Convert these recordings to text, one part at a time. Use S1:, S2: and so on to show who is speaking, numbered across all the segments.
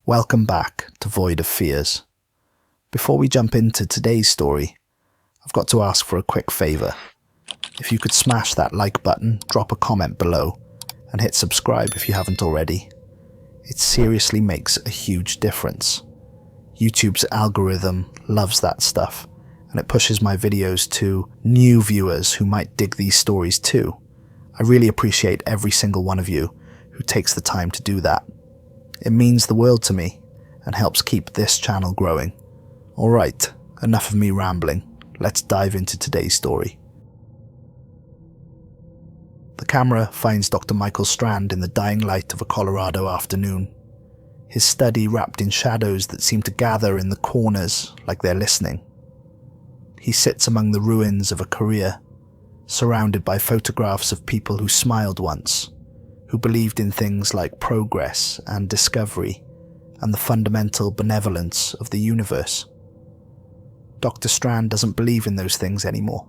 S1: Welcome back to Void of Fears. Before we jump into today's story, I've got to ask for a quick favour. If you could smash that like button, drop a comment below, and hit subscribe if you haven't already. It seriously makes a huge difference. YouTube's algorithm loves that stuff, and it pushes my videos to new viewers who might dig these stories too. I really appreciate every single one of you who takes the time to do that. It means the world to me and helps keep this channel growing. Alright, enough of me rambling. Let's dive into today's story. The camera finds Dr. Michael Strand in the dying light of a Colorado afternoon. His study wrapped in shadows that seem to gather in the corners like they're listening. He sits among the ruins of a career, surrounded by photographs of people who smiled once, who believed in things like progress and discovery and the fundamental benevolence of the universe. Dr. Strand doesn't believe in those things anymore.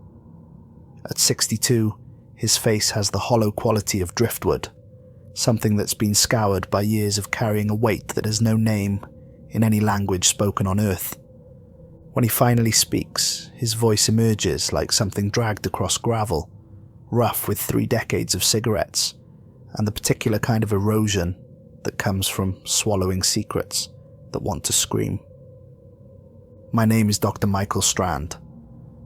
S1: At 62, his face has the hollow quality of driftwood, something that's been scoured by years of carrying a weight that has no name in any language spoken on Earth. When he finally speaks, his voice emerges like something dragged across gravel, rough with 3 decades of cigarettes, and the particular kind of erosion that comes from swallowing secrets that want to scream. My name is Dr. Michael Strand.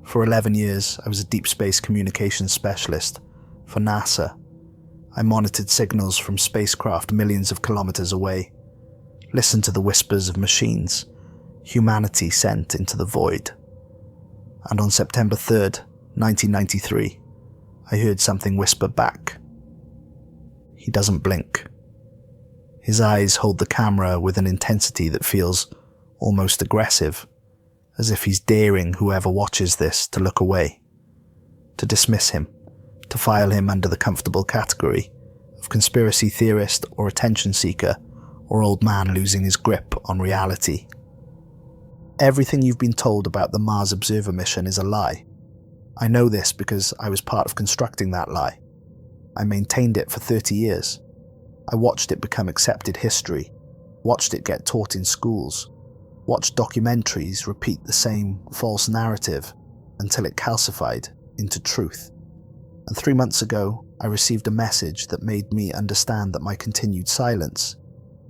S1: For 11 years, I was a deep space communications specialist for NASA. I monitored signals from spacecraft millions of kilometers away, listened to the whispers of machines humanity sent into the void. And on September 3rd, 1993, I heard something whisper back. He doesn't blink. His eyes hold the camera with an intensity that feels almost aggressive, as if he's daring whoever watches this to look away, to dismiss him, to file him under the comfortable category of conspiracy theorist or attention seeker or old man losing his grip on reality. Everything you've been told about the Mars Observer mission is a lie. I know this because I was part of constructing that lie. I maintained it for 30 years. I watched it become accepted history, watched it get taught in schools, watched documentaries repeat the same false narrative until it calcified into truth. And 3 months ago, I received a message that made me understand that my continued silence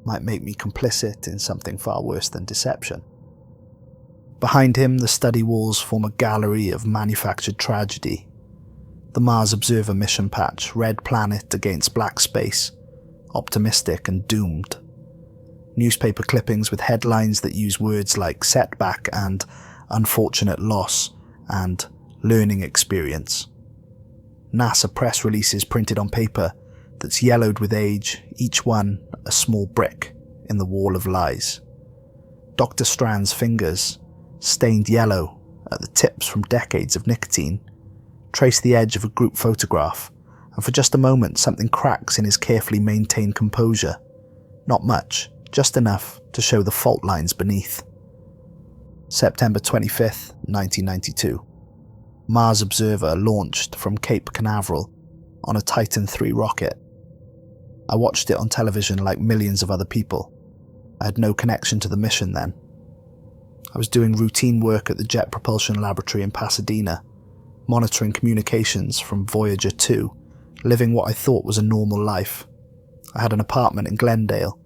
S1: might make me complicit in something far worse than deception. Behind him, the study walls form a gallery of manufactured tragedy. The Mars Observer mission patch, red planet against black space, optimistic and doomed. Newspaper clippings with headlines that use words like setback and unfortunate loss and learning experience. NASA press releases printed on paper that's yellowed with age, each one a small brick in the wall of lies. Dr. Strand's fingers, stained yellow at the tips from decades of nicotine, trace the edge of a group photograph, and for just a moment something cracks in his carefully maintained composure. Not much, just enough to show the fault lines beneath. September 25th, 1992. Mars Observer launched from Cape Canaveral on a Titan III rocket. I watched it on television like millions of other people. I had no connection to the mission then. I was doing routine work at the Jet Propulsion Laboratory in Pasadena, monitoring communications from Voyager 2, living what I thought was a normal life. I had an apartment in Glendale.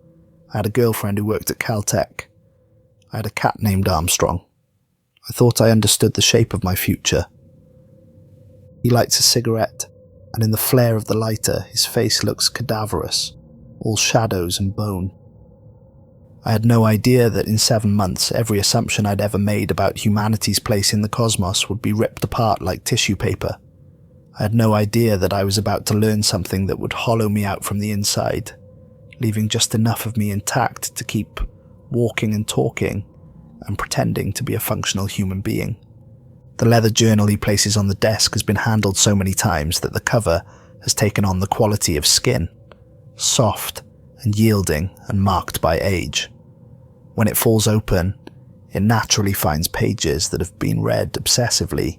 S1: I had a girlfriend who worked at Caltech. I had a cat named Armstrong. I thought I understood the shape of my future. He lights a cigarette, and in the flare of the lighter, his face looks cadaverous, all shadows and bone. I had no idea that in 7 months, every assumption I'd ever made about humanity's place in the cosmos would be ripped apart like tissue paper. I had no idea that I was about to learn something that would hollow me out from the inside, leaving just enough of me intact to keep walking and talking and pretending to be a functional human being. The leather journal he places on the desk has been handled so many times that the cover has taken on the quality of skin, soft and yielding and marked by age. When it falls open, it naturally finds pages that have been read obsessively,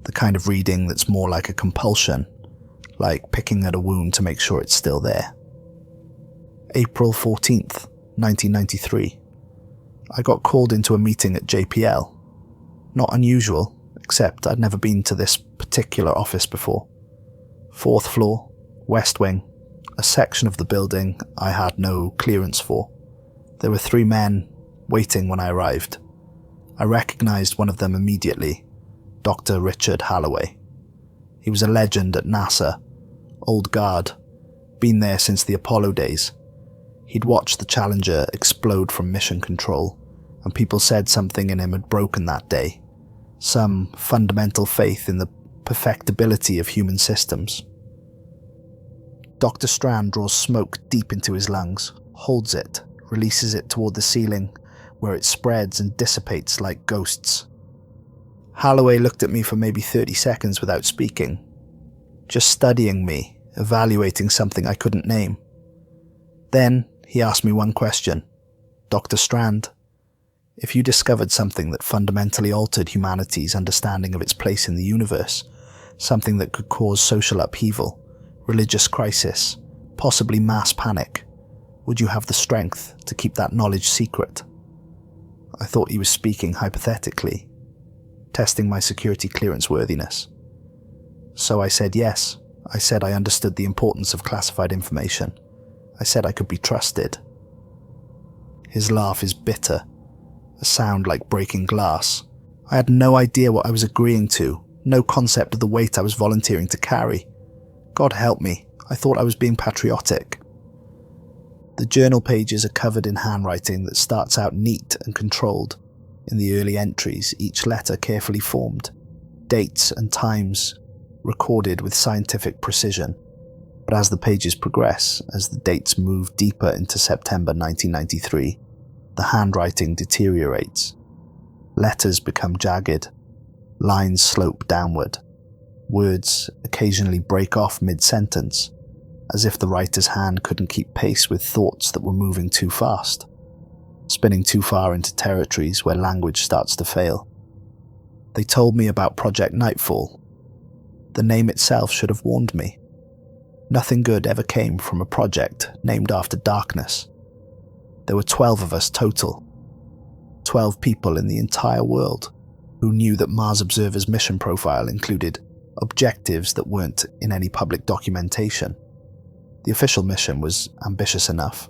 S1: the kind of reading that's more like a compulsion, like picking at a wound to make sure it's still there. April 14th, 1993. I got called into a meeting at JPL. Not unusual, except I'd never been to this particular office before. 4th floor, west wing, a section of the building I had no clearance for. There were 3 men waiting when I arrived. I recognized one of them immediately, Dr. Richard Halloway. He was a legend at NASA, old guard, been there since the Apollo days. He'd watched the Challenger explode from mission control, and people said something in him had broken that day. Some fundamental faith in the perfectibility of human systems. Dr. Strand draws smoke deep into his lungs, holds it, releases it toward the ceiling, where it spreads and dissipates like ghosts. Halloway looked at me for maybe 30 seconds without speaking, just studying me, evaluating something I couldn't name. Then he asked me one question. Dr. Strand, if you discovered something that fundamentally altered humanity's understanding of its place in the universe, something that could cause social upheaval, religious crisis, possibly mass panic, would you have the strength to keep that knowledge secret? I thought he was speaking hypothetically, testing my security clearance worthiness. So I said yes. I said I understood the importance of classified information. I said I could be trusted. His laugh is bitter, a sound like breaking glass. I had no idea what I was agreeing to, no concept of the weight I was volunteering to carry. God help me, I thought I was being patriotic. The journal pages are covered in handwriting that starts out neat and controlled. In the early entries, each letter carefully formed, dates and times recorded with scientific precision. But as the pages progress, as the dates move deeper into September 1993, the handwriting deteriorates. Letters become jagged, lines slope downward, words occasionally break off mid-sentence, as if the writer's hand couldn't keep pace with thoughts that were moving too fast, spinning too far into territories where language starts to fail. They told me about Project Nightfall. The name itself should have warned me. Nothing good ever came from a project named after darkness. There were 12 of us total. 12 people in the entire world who knew that Mars Observer's mission profile included objectives that weren't in any public documentation. The official mission was ambitious enough.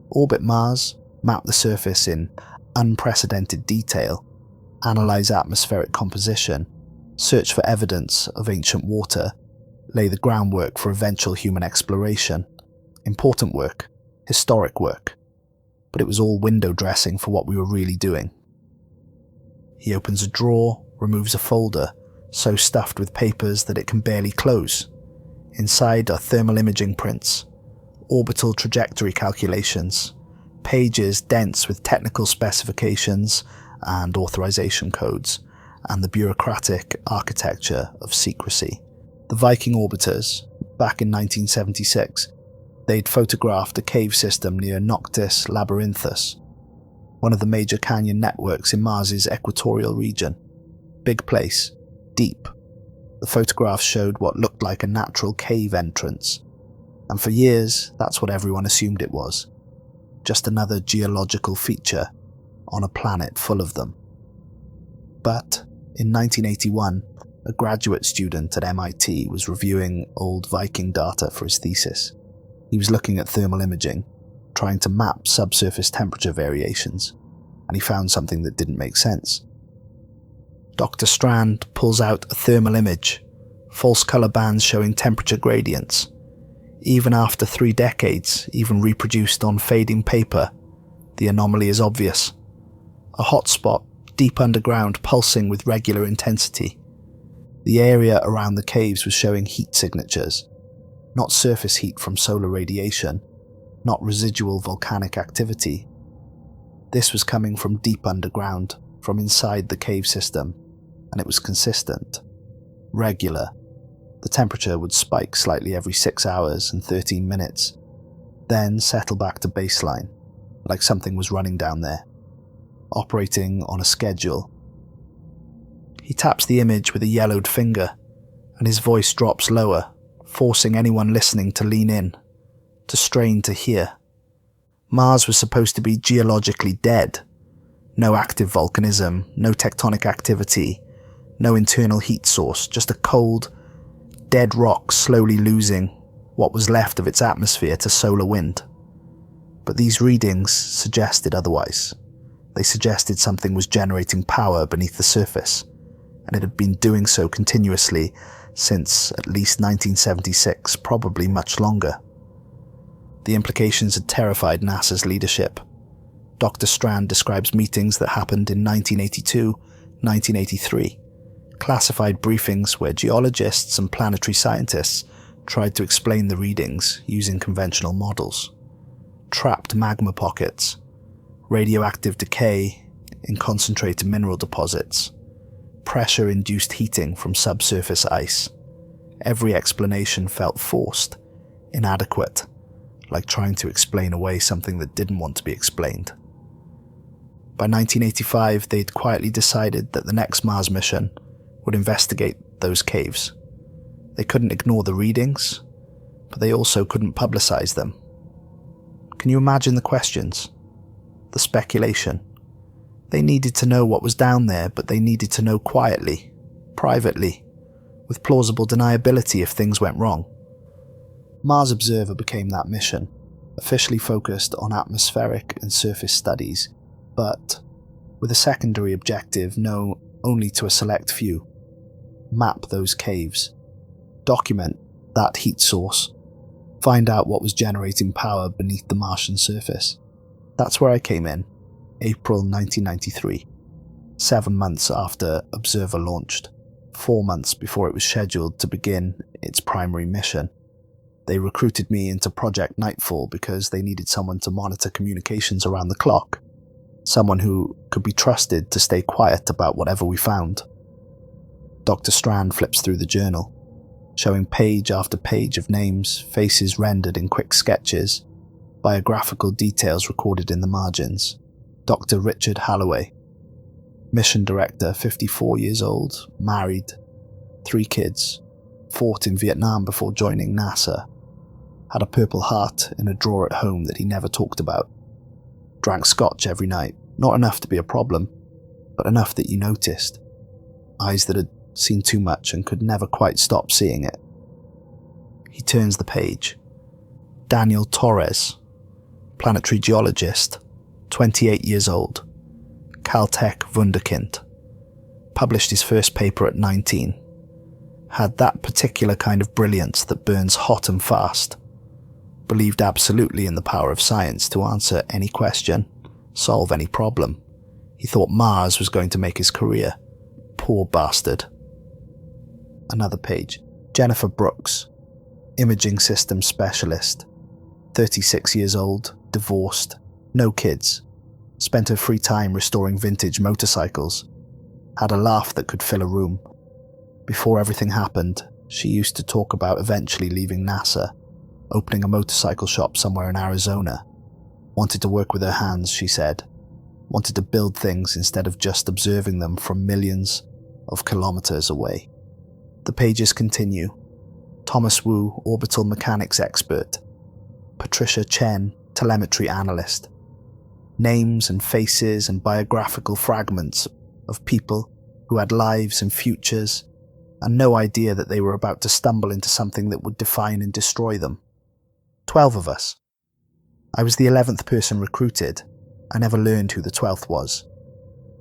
S1: Orbit Mars, map the surface in unprecedented detail, analyze atmospheric composition, search for evidence of ancient water, lay the groundwork for eventual human exploration. Important work, historic work. But it was all window dressing for what we were really doing. He opens a drawer, removes a folder, so stuffed with papers that it can barely close. Inside are thermal imaging prints, orbital trajectory calculations, pages dense with technical specifications and authorization codes, and the bureaucratic architecture of secrecy. The Viking orbiters, back in 1976, they'd photographed a cave system near Noctis Labyrinthus, one of the major canyon networks in Mars's equatorial region. Big place, deep. The photographs showed what looked like a natural cave entrance, and for years that's what everyone assumed it was. Just another geological feature on a planet full of them. But in 1981, a graduate student at MIT was reviewing old Viking data for his thesis. He was looking at thermal imaging, trying to map subsurface temperature variations, and he found something that didn't make sense. Dr. Strand pulls out a thermal image, false color bands showing temperature gradients. Even after 3 decades, even reproduced on fading paper, the anomaly is obvious. A hot spot deep underground pulsing with regular intensity. The area around the caves was showing heat signatures, not surface heat from solar radiation, not residual volcanic activity. This was coming from deep underground, from inside the cave system, and it was consistent, regular. The temperature would spike slightly every 6 hours and 13 minutes, then settle back to baseline, like something was running down there, operating on a schedule. He taps the image with a yellowed finger, and his voice drops lower, forcing anyone listening to lean in, to strain to hear. Mars was supposed to be geologically dead. No active volcanism, no tectonic activity, no internal heat source, just a cold, dead rock slowly losing what was left of its atmosphere to solar wind. But these readings suggested otherwise. They suggested something was generating power beneath the surface, and it had been doing so continuously since at least 1976, probably much longer. The implications had terrified NASA's leadership. Dr. Strand describes meetings that happened in 1982, 1983, classified briefings where geologists and planetary scientists tried to explain the readings using conventional models. Trapped magma pockets, radioactive decay in concentrated mineral deposits, pressure-induced heating from subsurface ice. Every explanation felt forced, inadequate, like trying to explain away something that didn't want to be explained. By 1985, they'd quietly decided that the next Mars mission would investigate those caves. They couldn't ignore the readings, but they also couldn't publicize them. Can you imagine the questions? The speculation? They needed to know what was down there, but they needed to know quietly, privately, with plausible deniability if things went wrong. Mars Observer became that mission, officially focused on atmospheric and surface studies, but with a secondary objective known only to a select few. Map those caves, document that heat source, find out what was generating power beneath the Martian surface. That's where I came in, April 1993, 7 months after Observer launched, 4 months before it was scheduled to begin its primary mission. They recruited me into Project Nightfall because they needed someone to monitor communications around the clock, someone who could be trusted to stay quiet about whatever we found. Dr. Strand flips through the journal, showing page after page of names, faces rendered in quick sketches, biographical details recorded in the margins. Dr. Richard Halloway, mission director, 54 years old, married, 3 kids, fought in Vietnam before joining NASA, had a Purple Heart in a drawer at home that he never talked about, drank scotch every night, not enough to be a problem, but enough that you noticed, eyes that had seen too much and could never quite stop seeing it. He turns the page. Daniel Torres, planetary geologist, 28 years old, Caltech Wunderkind, published his first paper at 19, had that particular kind of brilliance that burns hot and fast, believed absolutely in the power of science to answer any question, solve any problem. He thought Mars was going to make his career. Poor bastard. Another page. Jennifer Brooks, imaging systems specialist, 36 years old, divorced, no kids, spent her free time restoring vintage motorcycles, had a laugh that could fill a room. Before everything happened, she used to talk about eventually leaving NASA, opening a motorcycle shop somewhere in Arizona. Wanted to work with her hands, she said. Wanted to build things instead of just observing them from millions of kilometers away. The pages continue. Thomas Wu, orbital mechanics expert. Patricia Chen, telemetry analyst. Names and faces and biographical fragments of people who had lives and futures, and no idea that they were about to stumble into something that would define and destroy them. 12 of us. I was the 11th person recruited. I never learned who the 12th was.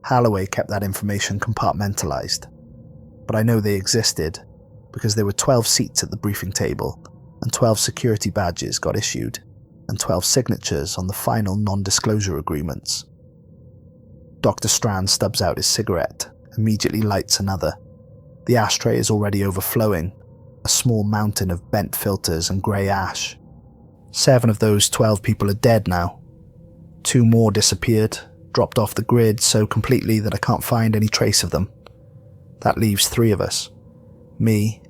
S1: Halloway kept that information compartmentalized. But I know they existed because there were 12 seats at the briefing table, and 12 security badges got issued, and 12 signatures on the final non-disclosure agreements. Dr. Strand stubs out his cigarette, immediately lights another. The ashtray is already overflowing, a small mountain of bent filters and grey ash. 7 of those 12 people are dead now. 2 more disappeared, dropped off the grid so completely that I can't find any trace of them. That leaves 3 of us. Me,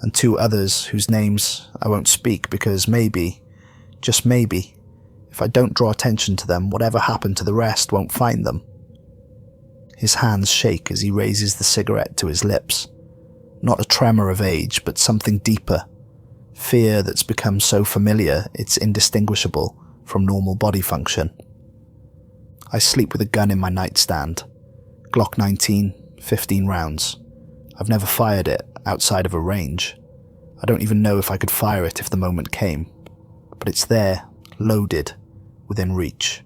S1: and 2 others whose names I won't speak because maybe, just maybe, if I don't draw attention to them, whatever happened to the rest won't find them. His hands shake as he raises the cigarette to his lips. Not a tremor of age, but something deeper. Fear that's become so familiar it's indistinguishable from normal body function. I sleep with a gun in my nightstand. Glock 19, 15 rounds. I've never fired it outside of a range. I don't even know if I could fire it if the moment came. But it's there, loaded, within reach.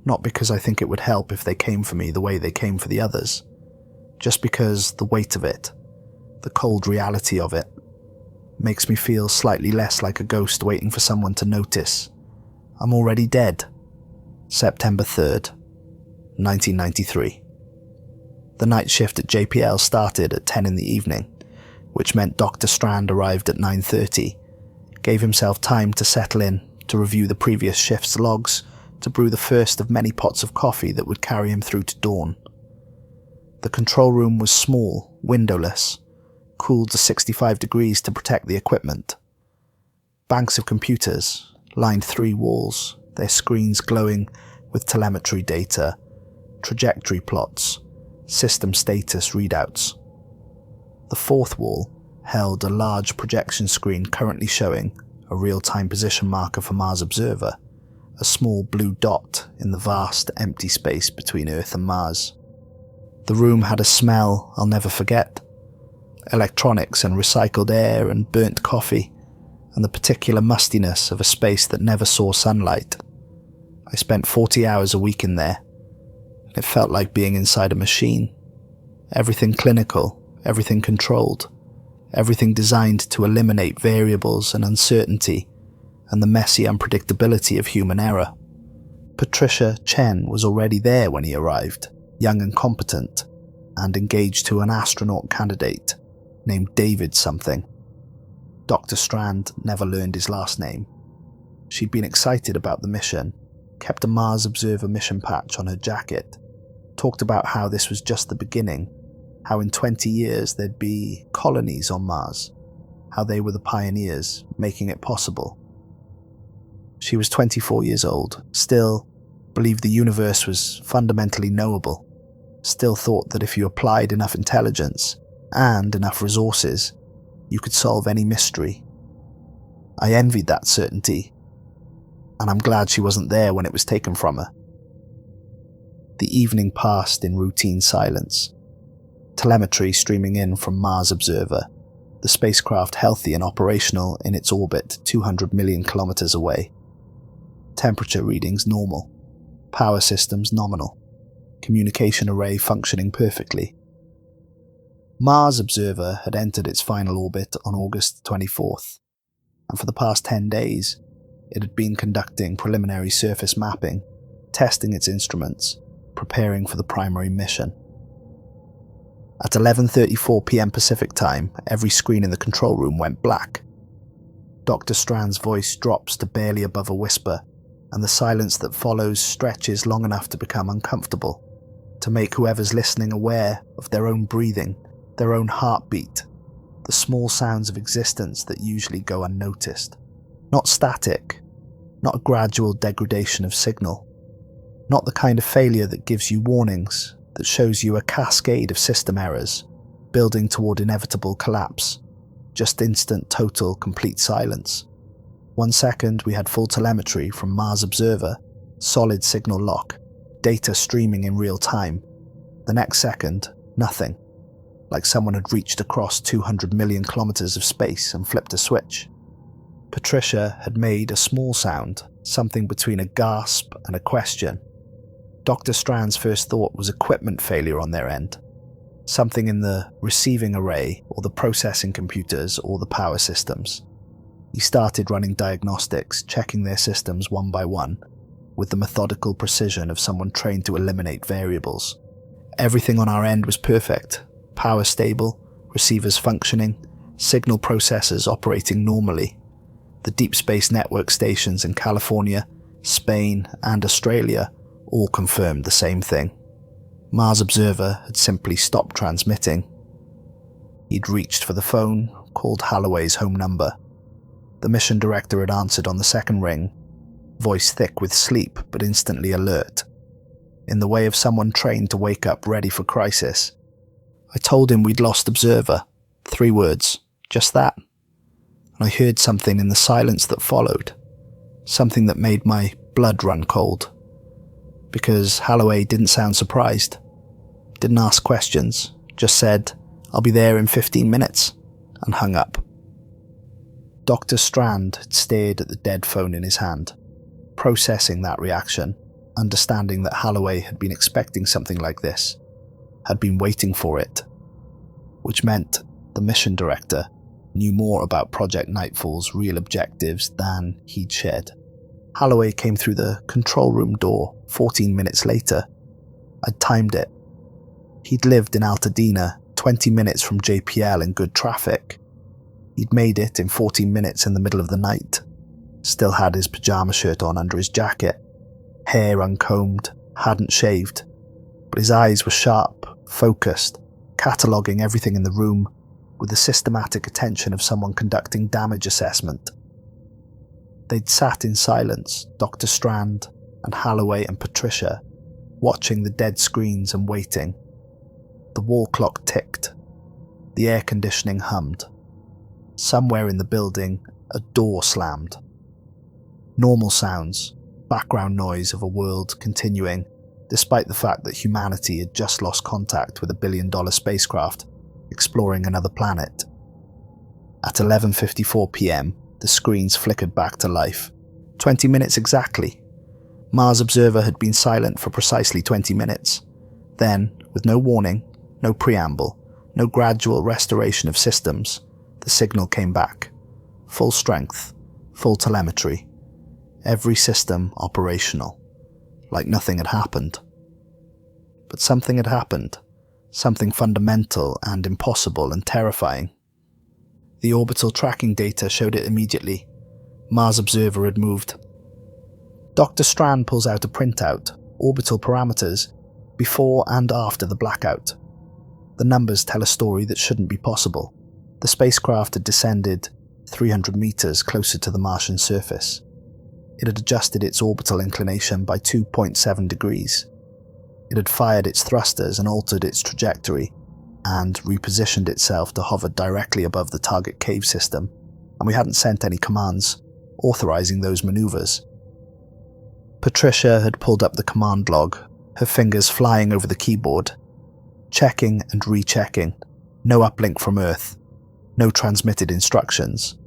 S1: Not because I think it would help if they came for me the way they came for the others. Just because the weight of it, the cold reality of it, makes me feel slightly less like a ghost waiting for someone to notice. I'm already dead. September 3rd, 1993. The night shift at JPL started at 10 in the evening, which meant Dr. Strand arrived at 9:30, gave himself time to settle in, to review the previous shift's logs, to brew the first of many pots of coffee that would carry him through to dawn. The control room was small, windowless, cooled to 65 degrees to protect the equipment. Banks of computers lined 3 walls, their screens glowing with telemetry data, trajectory plots, system status readouts. The 4th wall held a large projection screen currently showing a real-time position marker for Mars Observer, a small blue dot in the vast empty space between Earth and Mars. The room had a smell I'll never forget. Electronics and recycled air and burnt coffee, and the particular mustiness of a space that never saw sunlight. I spent 40 hours a week in there. It felt like being inside a machine. Everything clinical, everything controlled, everything designed to eliminate variables and uncertainty and the messy unpredictability of human error. Patricia Chen was already there when he arrived, young and competent, and engaged to an astronaut candidate named David something. Dr. Strand never learned his last name. She'd been excited about the mission, kept a Mars Observer mission patch on her jacket, talked about how this was just the beginning, how in 20 years there'd be colonies on Mars, how they were the pioneers, making it possible. She was 24 years old, still believed the universe was fundamentally knowable, still thought that if you applied enough intelligence and enough resources, you could solve any mystery. I envied that certainty, and I'm glad she wasn't there when it was taken from her. The evening passed in routine silence. Telemetry streaming in from Mars Observer, the spacecraft healthy and operational in its orbit 200 million kilometers away. Temperature readings normal. Power systems nominal. Communication array functioning perfectly. Mars Observer had entered its final orbit on August 24th, and for the past 10 days, it had been conducting preliminary surface mapping, testing its instruments, preparing for the primary mission. At 11:34 p.m. Pacific time, every screen in the control room went black. Dr. Strand's voice drops to barely above a whisper, and the silence that follows stretches long enough to become uncomfortable, to make whoever's listening aware of their own breathing, their own heartbeat, the small sounds of existence that usually go unnoticed. Not static, not a gradual degradation of signal, not the kind of failure that gives you warnings, that shows you a cascade of system errors, building toward inevitable collapse, just instant, total, complete silence. 1 second we had full telemetry from Mars Observer, solid signal lock, data streaming in real time. The next second, nothing, like someone had reached across 200 million kilometers of space and flipped a switch. Patricia had made a small sound, something between a gasp and a question. Dr. Strand's first thought was equipment failure on their end. Something in the receiving array, or the processing computers, or the power systems. He started running diagnostics, checking their systems one by one, with the methodical precision of someone trained to eliminate variables. Everything on our end was perfect. Power stable, receivers functioning, signal processors operating normally. The deep space network stations in California, Spain, and Australia all confirmed the same thing. Mars Observer had simply stopped transmitting. He'd reached for the phone, called Holloway's home number. The mission director had answered on the second ring, voice thick with sleep but instantly alert, in the way of someone trained to wake up ready for crisis. I told him we'd lost Observer. 3 words, just that. And I heard something in the silence that followed, something that made my blood run cold. Because Holloway didn't sound surprised. Didn't ask questions, just said, "I'll be there in 15 minutes, and hung up. Dr. Strand had stared at the dead phone in his hand, processing that reaction, understanding that Holloway had been expecting something like this, had been waiting for it, which meant the mission director knew more about Project Nightfall's real objectives than he'd shared. Holloway came through the control room door 14 minutes later. I'd timed it. He'd lived in Altadena, 20 minutes from JPL in good traffic. He'd made it in 14 minutes in the middle of the night. Still had his pajama shirt on under his jacket, hair uncombed, hadn't shaved, but his eyes were sharp, focused, cataloguing everything in the room with the systematic attention of someone conducting damage assessment. They'd sat in silence, Dr. Strand and Holloway and Patricia, watching the dead screens and waiting. The wall clock ticked. The air conditioning hummed. Somewhere in the building, a door slammed. Normal sounds, background noise of a world continuing, despite the fact that humanity had just lost contact with a billion-dollar spacecraft exploring another planet. At 11:54 p.m, the screens flickered back to life. 20 minutes exactly. Mars Observer had been silent for precisely 20 minutes. Then, with no warning, no preamble, no gradual restoration of systems, the signal came back. Full strength, full telemetry. Every system operational. Like nothing had happened. But something had happened. Something fundamental and impossible and terrifying. The orbital tracking data showed it immediately. Mars Observer had moved. Dr. Strand pulls out a printout, orbital parameters, before and after the blackout. The numbers tell a story that shouldn't be possible. The spacecraft had descended 300 meters closer to the Martian surface. It had adjusted its orbital inclination by 2.7 degrees. It had fired its thrusters and altered its trajectory, and repositioned itself to hover directly above the target cave system, and we hadn't sent any commands authorizing those maneuvers. Patricia had pulled up the command log, her fingers flying over the keyboard, checking and rechecking. No uplink from Earth, no transmitted instructions,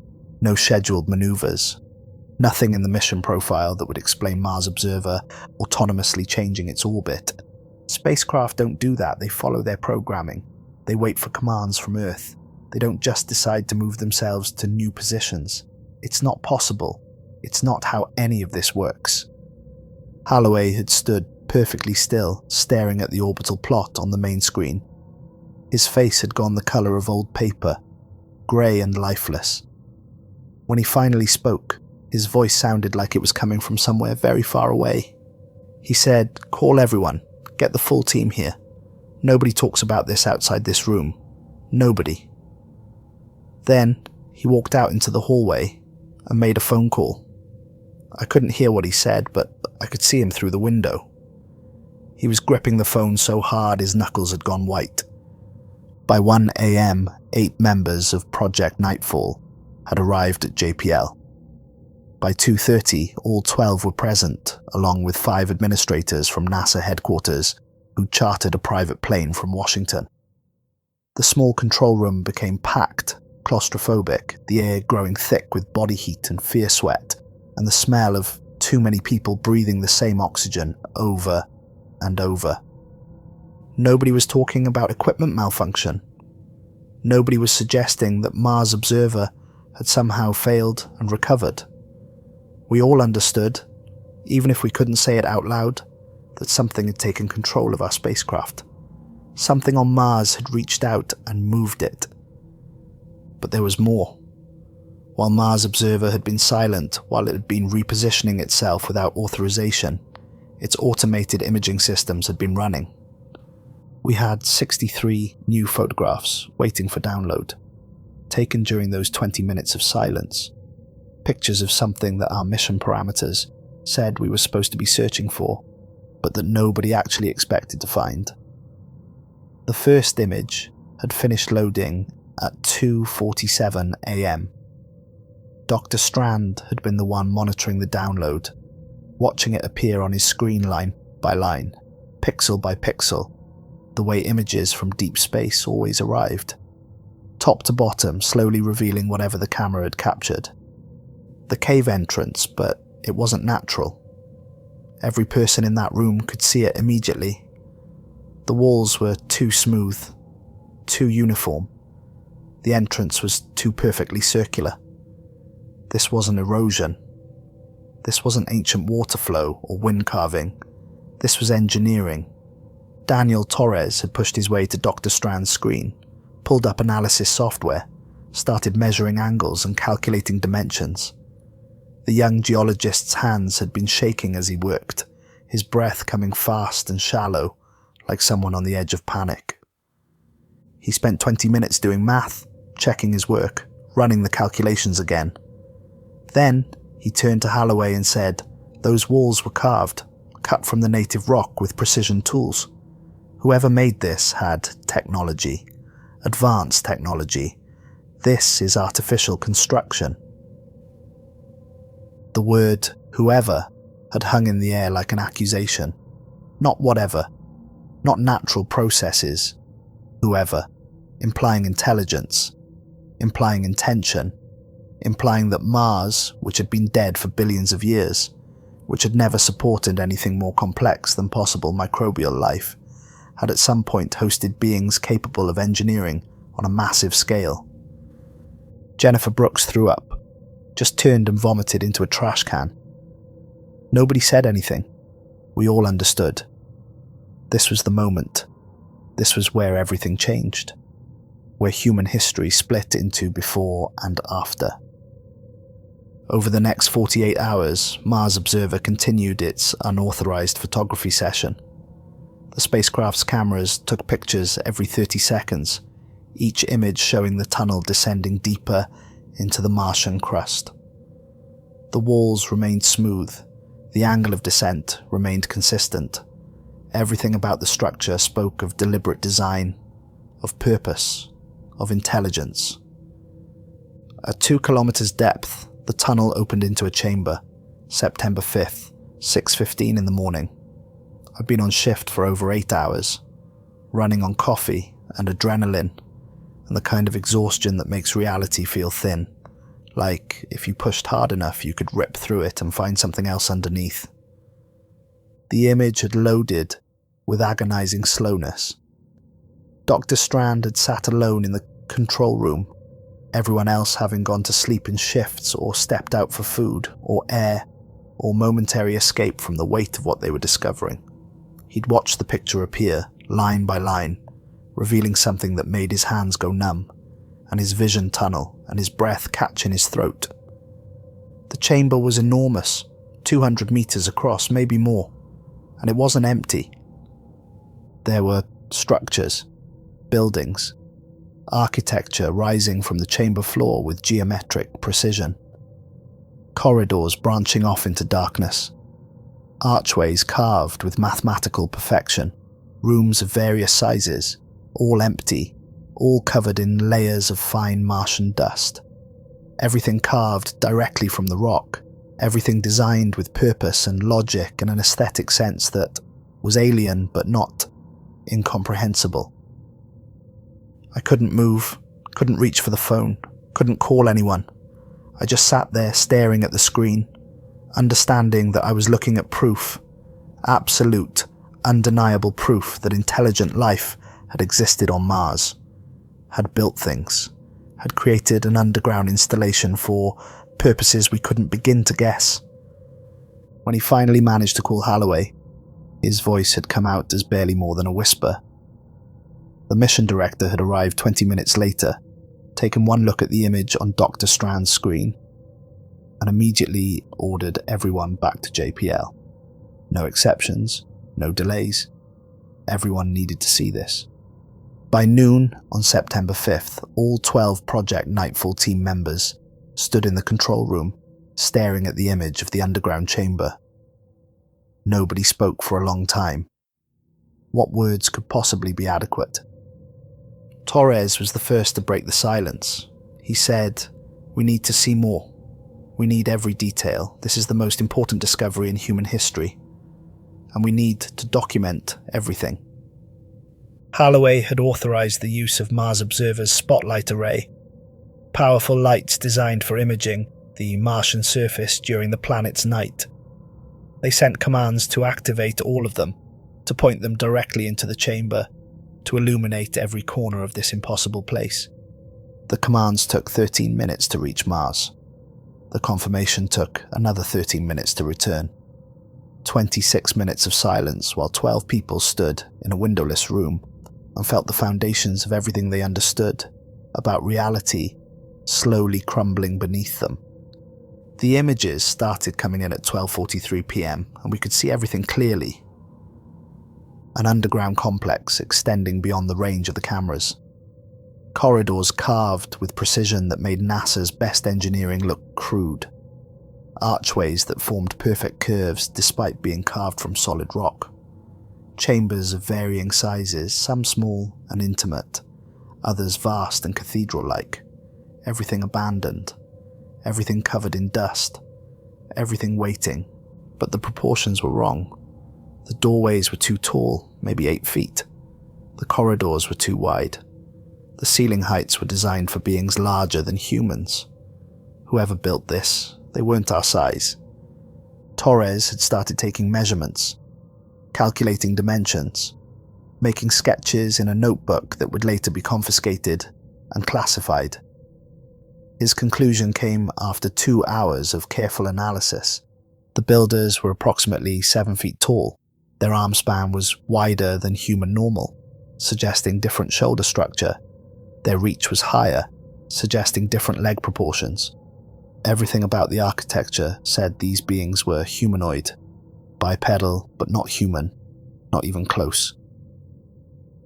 S1: no scheduled maneuvers. Nothing in the mission profile that would explain Mars Observer autonomously changing its orbit. Spacecraft don't do that, they follow their programming. They wait for commands from Earth. They don't just decide to move themselves to new positions. It's not possible. It's not how any of this works. Holloway had stood perfectly still, staring at the orbital plot on the main screen. His face had gone the colour of old paper, grey and lifeless. When he finally spoke, his voice sounded like it was coming from somewhere very far away. He said, "Call everyone. Get the full team here. Nobody talks about this outside this room. Nobody." Then, he walked out into the hallway and made a phone call. I couldn't hear what he said, but I could see him through the window. He was gripping the phone so hard his knuckles had gone white. By 1 a.m, 8 members of Project Nightfall had arrived at JPL. By 2:30, all 12 were present, along with 5 administrators from NASA headquarters who'd chartered a private plane from Washington. The small control room became packed, claustrophobic, the air growing thick with body heat and fear sweat, and the smell of too many people breathing the same oxygen over and over. Nobody was talking about equipment malfunction. Nobody was suggesting that Mars Observer had somehow failed and recovered. We all understood, even if we couldn't say it out loud, that something had taken control of our spacecraft. Something on Mars had reached out and moved it. But there was more. While Mars Observer had been silent while it had been repositioning itself without authorization, its automated imaging systems had been running. We had 63 new photographs waiting for download, taken during those 20 minutes of silence. Pictures of something that our mission parameters said we were supposed to be searching for, but that nobody actually expected to find. The first image had finished loading at 2:47 a.m. Dr. Strand had been the one monitoring the download. watching it appear on his screen line by line, pixel by pixel, the way images from deep space always arrived, top to bottom, slowly revealing whatever the camera had captured. The cave entrance, but it wasn't natural. Every person in that room could see it immediately. The walls were too smooth, too uniform. The entrance was too perfectly circular. This wasn't erosion. This wasn't ancient water flow or wind carving. This was engineering. Daniel Torres had pushed his way to Dr. Strand's screen, pulled up analysis software, started measuring angles and calculating dimensions. The young geologist's hands had been shaking as he worked, his breath coming fast and shallow, like someone on the edge of panic. He spent 20 minutes doing math, checking his work, running the calculations again. Then he turned to Holloway and said, "Those walls were carved, cut from the native rock with precision tools. Whoever made this had technology, advanced technology. This is artificial construction." The word whoever had hung in the air like an accusation. Not whatever, not natural processes. Whoever, implying intelligence, implying intention, implying that Mars, which had been dead for billions of years, which had never supported anything more complex than possible microbial life, had at some point hosted beings capable of engineering on a massive scale. Jennifer Brooks threw up, just turned and vomited into a trash can. Nobody said anything. We all understood. This was the moment. This was where everything changed, where human history split into before and after. Over the next 48 hours, Mars Observer continued its unauthorized photography session. The spacecraft's cameras took pictures every 30 seconds, each image showing the tunnel descending deeper into the Martian crust. The walls remained smooth, the angle of descent remained consistent. Everything about the structure spoke of deliberate design, of purpose, of intelligence. At 2 kilometers depth, the tunnel opened into a chamber, September 5th, 6:15 in the morning. I'd been on shift for over 8 hours, running on coffee and adrenaline, and the kind of exhaustion that makes reality feel thin, like if you pushed hard enough you could rip through it and find something else underneath. The image had loaded with agonizing slowness. Dr. Strand had sat alone in the control room, everyone else having gone to sleep in shifts or stepped out for food or air or momentary escape from the weight of what they were discovering. He'd watched the picture appear, line by line, revealing something that made his hands go numb, and his vision tunnel, and his breath catch in his throat. The chamber was enormous, 200 meters across, maybe more, and it wasn't empty. There were structures, buildings, architecture rising from the chamber floor with geometric precision. Corridors branching off into darkness. Archways carved with mathematical perfection. Rooms of various sizes, all empty, all covered in layers of fine Martian dust. Everything carved directly from the rock. Everything designed with purpose and logic and an aesthetic sense that was alien but not incomprehensible. I couldn't move, couldn't reach for the phone, couldn't call anyone. I just sat there staring at the screen, understanding that I was looking at proof, absolute, undeniable proof that intelligent life had existed on Mars, had built things, had created an underground installation for purposes we couldn't begin to guess. When he finally managed to call Holloway, his voice had come out as barely more than a whisper. The mission director had arrived 20 minutes later, taken one look at the image on Dr. Strand's screen, and immediately ordered everyone back to JPL. No exceptions, no delays. Everyone needed to see this. By noon on September 5th, all 12 Project Nightfall team members stood in the control room, staring at the image of the underground chamber. Nobody spoke for a long time. What words could possibly be adequate? Torres was the first to break the silence. He said, "We need to see more. We need every detail. This is the most important discovery in human history. And we need to document everything. Holloway had authorized the use of Mars Observer's spotlight array, powerful lights designed for imaging the Martian surface during the planet's night. They sent commands to activate all of them, to point them directly into the chamber, to illuminate every corner of this impossible place. The commands took 13 minutes to reach Mars. The confirmation took another 13 minutes to return. 26 minutes of silence while 12 people stood in a windowless room and felt the foundations of everything they understood about reality slowly crumbling beneath them. The images started coming in at 12:43 p.m. and we could see everything clearly. An underground complex extending beyond the range of the cameras. Corridors carved with precision that made NASA's best engineering look crude. Archways that formed perfect curves despite being carved from solid rock. Chambers of varying sizes, some small and intimate, others vast and cathedral-like. Everything abandoned, everything covered in dust, everything waiting, but the proportions were wrong. The doorways were too tall, maybe 8 feet. The corridors were too wide. The ceiling heights were designed for beings larger than humans. Whoever built this, they weren't our size. Torres had started taking measurements, calculating dimensions, making sketches in a notebook that would later be confiscated and classified. His conclusion came after 2 hours of careful analysis. The builders were approximately 7 feet tall. Their arm span was wider than human normal, suggesting different shoulder structure. Their reach was higher, suggesting different leg proportions. Everything about the architecture said these beings were humanoid, bipedal but not human, not even close.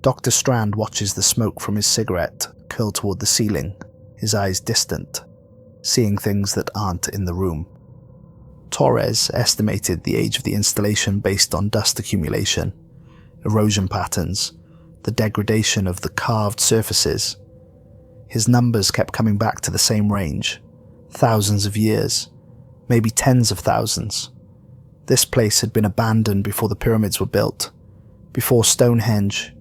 S1: Dr. Strand watches the smoke from his cigarette curl toward the ceiling, his eyes distant, seeing things that aren't in the room. Torres estimated the age of the installation based on dust accumulation, erosion patterns, the degradation of the carved surfaces. His numbers kept coming back to the same range. Thousands of years, maybe tens of thousands. This place had been abandoned before the pyramids were built, before Stonehenge,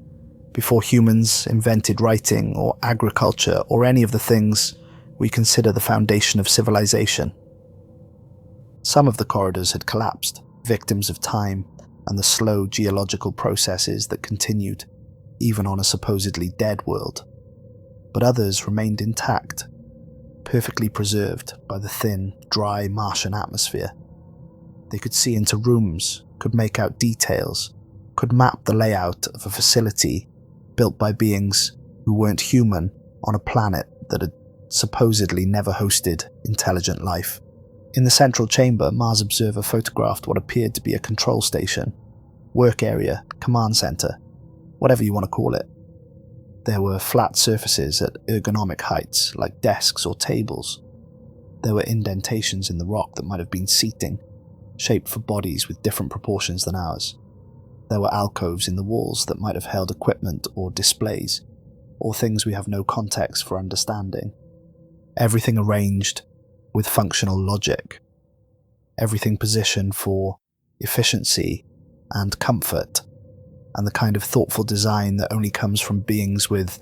S1: before humans invented writing or agriculture or any of the things we consider the foundation of civilization. Some of the corridors had collapsed, victims of time and the slow geological processes that continued, even on a supposedly dead world. But others remained intact, perfectly preserved by the thin, dry Martian atmosphere. They could see into rooms, could make out details, could map the layout of a facility built by beings who weren't human on a planet that had supposedly never hosted intelligent life. In the central chamber, Mars Observer photographed what appeared to be a control station, work area, command center, whatever you want to call it. There were flat surfaces at ergonomic heights, like desks or tables. There were indentations in the rock that might have been seating, shaped for bodies with different proportions than ours. There were alcoves in the walls that might have held equipment or displays, or things we have no context for understanding. Everything arranged with functional logic. Everything positioned for efficiency and comfort, and the kind of thoughtful design that only comes from beings with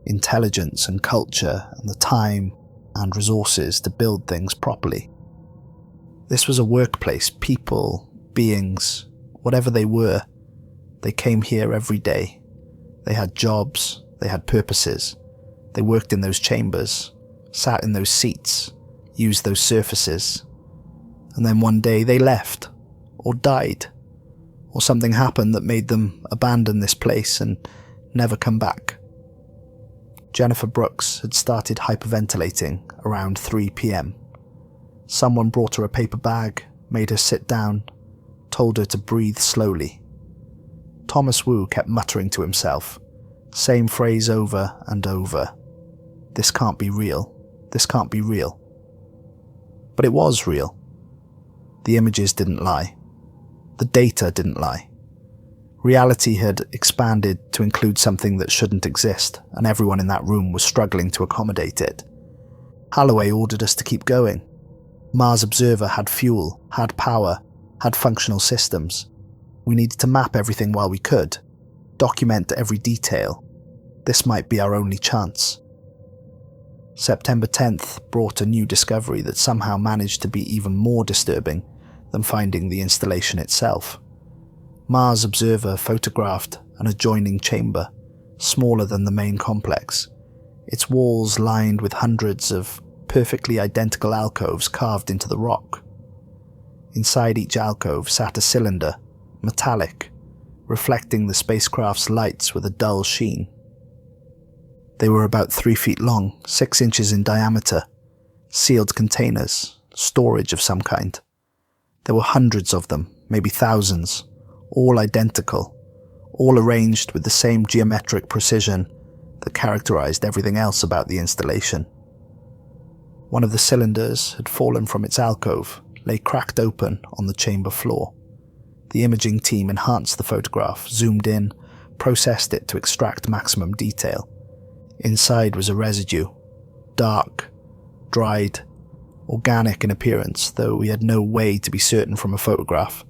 S1: intelligence and culture and the time and resources to build things properly. This was a workplace. People, beings, whatever they were, they came here every day. They had jobs, they had purposes. They worked in those chambers, sat in those seats, used those surfaces. And then one day they left, or died, or something happened that made them abandon this place and never come back. Jennifer Brooks had started hyperventilating around 3 p.m. Someone brought her a paper bag, made her sit down, told her to breathe slowly. Thomas Wu kept muttering to himself, same phrase over and over. This can't be real. This can't be real. But it was real. The images didn't lie. The data didn't lie. Reality had expanded to include something that shouldn't exist, and everyone in that room was struggling to accommodate it. Holloway ordered us to keep going. Mars Observer had fuel, had power, had functional systems. We needed to map everything while we could, document every detail. This might be our only chance. September 10th brought a new discovery that somehow managed to be even more disturbing than finding the installation itself. Mars Observer photographed an adjoining chamber, smaller than the main complex, its walls lined with hundreds of perfectly identical alcoves carved into the rock. Inside each alcove sat a cylinder, metallic, reflecting the spacecraft's lights with a dull sheen. They were about 3 feet long, 6 inches in diameter, sealed containers, storage of some kind. There were hundreds of them, maybe thousands, all identical, all arranged with the same geometric precision that characterized everything else about the installation. One of the cylinders had fallen from its alcove, lay cracked open on the chamber floor. The imaging team enhanced the photograph, zoomed in, processed it to extract maximum detail. Inside was a residue, dark, dried, organic in appearance, though we had no way to be certain from a photograph.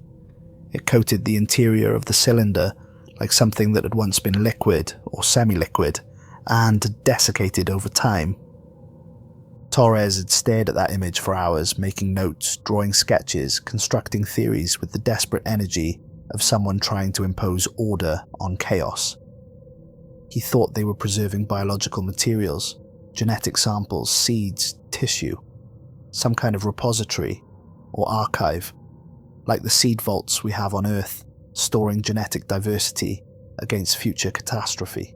S1: It coated the interior of the cylinder like something that had once been liquid or semi-liquid and desiccated over time. Torres had stared at that image for hours, making notes, drawing sketches, constructing theories with the desperate energy of someone trying to impose order on chaos. He thought they were preserving biological materials, genetic samples, seeds, tissue, some kind of repository or archive, like the seed vaults we have on Earth, storing genetic diversity against future catastrophe.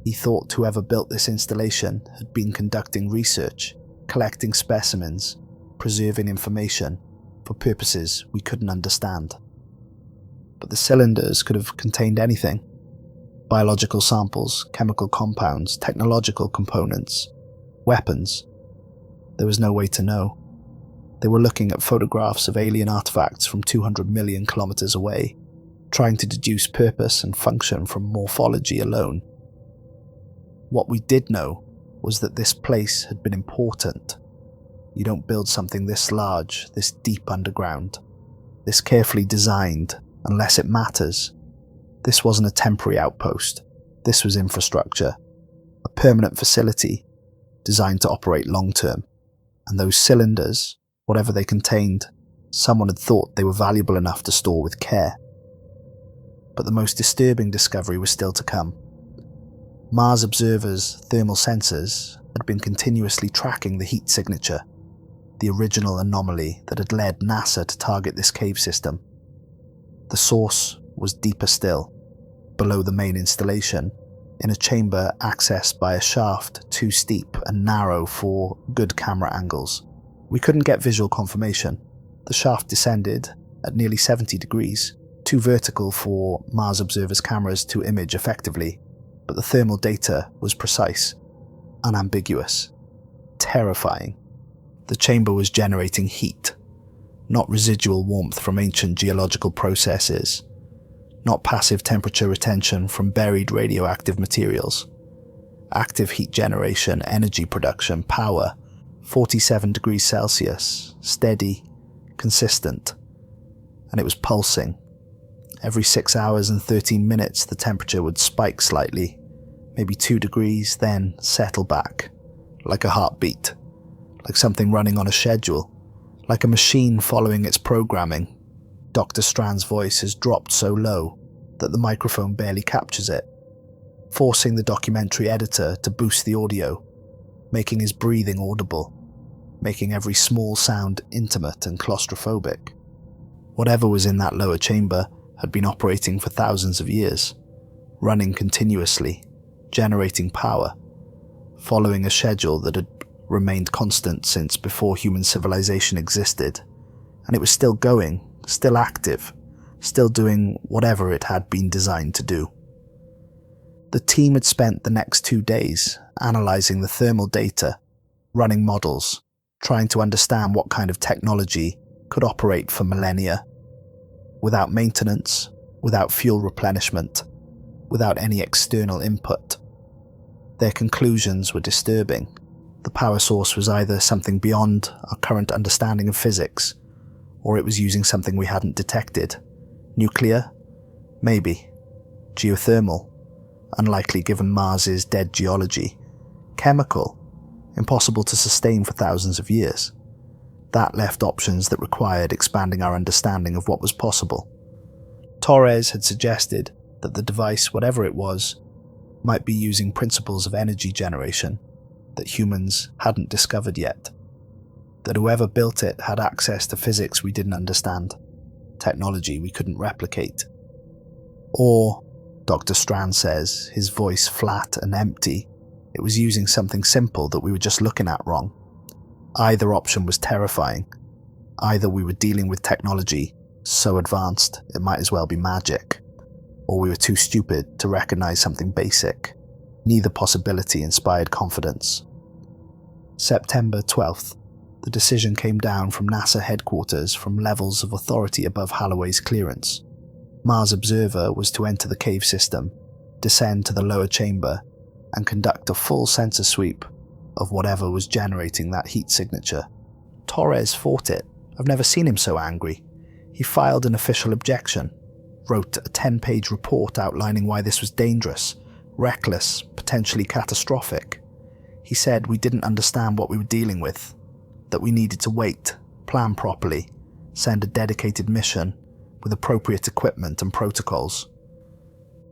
S1: He thought whoever built this installation had been conducting research, collecting specimens, preserving information for purposes we couldn't understand. But the cylinders could have contained anything. Biological samples, chemical compounds, technological components, weapons. There was no way to know. They were looking at photographs of alien artifacts from 200 million kilometers away, trying to deduce purpose and function from morphology alone. What we did know was that this place had been important. You don't build something this large, this deep underground, this carefully designed, unless it matters. This wasn't a temporary outpost. This was infrastructure, a permanent facility designed to operate long-term. And those cylinders, whatever they contained, someone had thought they were valuable enough to store with care. But the most disturbing discovery was still to come. Mars Observer's thermal sensors had been continuously tracking the heat signature, the original anomaly that had led NASA to target this cave system. The source was deeper still, below the main installation, in a chamber accessed by a shaft too steep and narrow for good camera angles. We couldn't get visual confirmation. The shaft descended at nearly 70 degrees, too vertical for Mars Observer's cameras to image effectively, but the thermal data was precise, unambiguous, terrifying. The chamber was generating heat, not residual warmth from ancient geological processes, not passive temperature retention from buried radioactive materials. Active heat generation, energy production, power, 47 degrees Celsius, steady, consistent, and it was pulsing. Every 6 hours and 13 minutes the temperature would spike slightly, maybe 2 degrees, then settle back, like a heartbeat, like something running on a schedule, like a machine following its programming. Dr. Strand's voice has dropped so low that the microphone barely captures it, forcing the documentary editor to boost the audio, making his breathing audible, making every small sound intimate and claustrophobic. Whatever was in that lower chamber had been operating for thousands of years, running continuously, generating power, following a schedule that had remained constant since before human civilization existed, and it was still going, still active, still doing whatever it had been designed to do. The team had spent the next 2 days analyzing the thermal data, running models, trying to understand what kind of technology could operate for millennia, without maintenance, without fuel replenishment, without any external input. Their conclusions were disturbing. The power source was either something beyond our current understanding of physics, or it was using something we hadn't detected. Nuclear? Maybe. Geothermal? Unlikely given Mars's dead geology. Chemical? Impossible to sustain for thousands of years. That left options that required expanding our understanding of what was possible. Torres had suggested that the device, whatever it was, might be using principles of energy generation that humans hadn't discovered yet. That whoever built it had access to physics we didn't understand, technology we couldn't replicate. Or, Dr. Strand says, his voice flat and empty, it was using something simple that we were just looking at wrong. Either option was terrifying. Either we were dealing with technology so advanced it might as well be magic, or we were too stupid to recognize something basic. Neither possibility inspired confidence. September 12th. The decision came down from NASA headquarters from levels of authority above Holloway's clearance. Mars Observer was to enter the cave system, descend to the lower chamber, and conduct a full sensor sweep of whatever was generating that heat signature. Torres fought it. I've never seen him so angry. He filed an official objection, wrote a 10-page report outlining why this was dangerous, reckless, potentially catastrophic. He said we didn't understand what we were dealing with, that we needed to wait, plan properly, send a dedicated mission with appropriate equipment and protocols.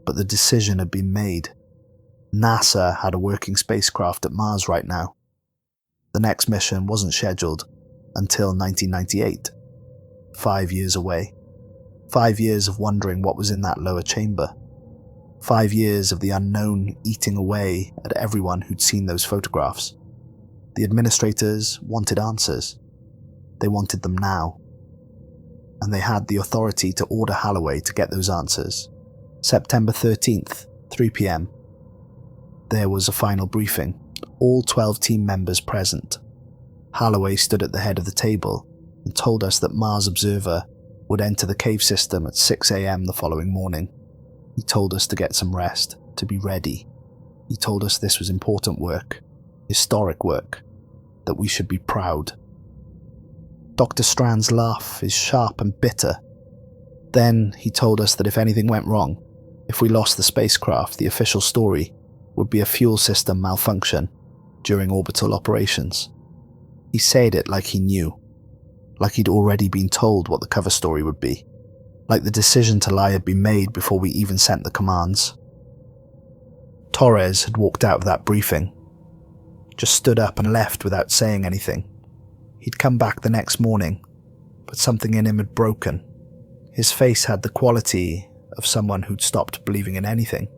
S1: But the decision had been made. NASA had a working spacecraft at Mars right now. The next mission wasn't scheduled until 1998. 5 years away. 5 years of wondering what was in that lower chamber. 5 years of the unknown eating away at everyone who'd seen those photographs. The administrators wanted answers. They wanted them now. And they had the authority to order Holloway to get those answers. September 13th, 3 p.m. There was a final briefing. All 12 team members present. Holloway stood at the head of the table and told us that Mars Observer would enter the cave system at 6 a.m. the following morning. He told us to get some rest, to be ready. He told us this was important work, historic work, that we should be proud. Dr. Strand's laugh is sharp and bitter. Then he told us that if anything went wrong, if we lost the spacecraft, the official story would be a fuel system malfunction during orbital operations. He said it like he knew, like he'd already been told what the cover story would be, like the decision to lie had been made before we even sent the commands. Torres had walked out of that briefing, just stood up and left without saying anything. He'd come back the next morning, but something in him had broken. His face had the quality of someone who'd stopped believing in anything.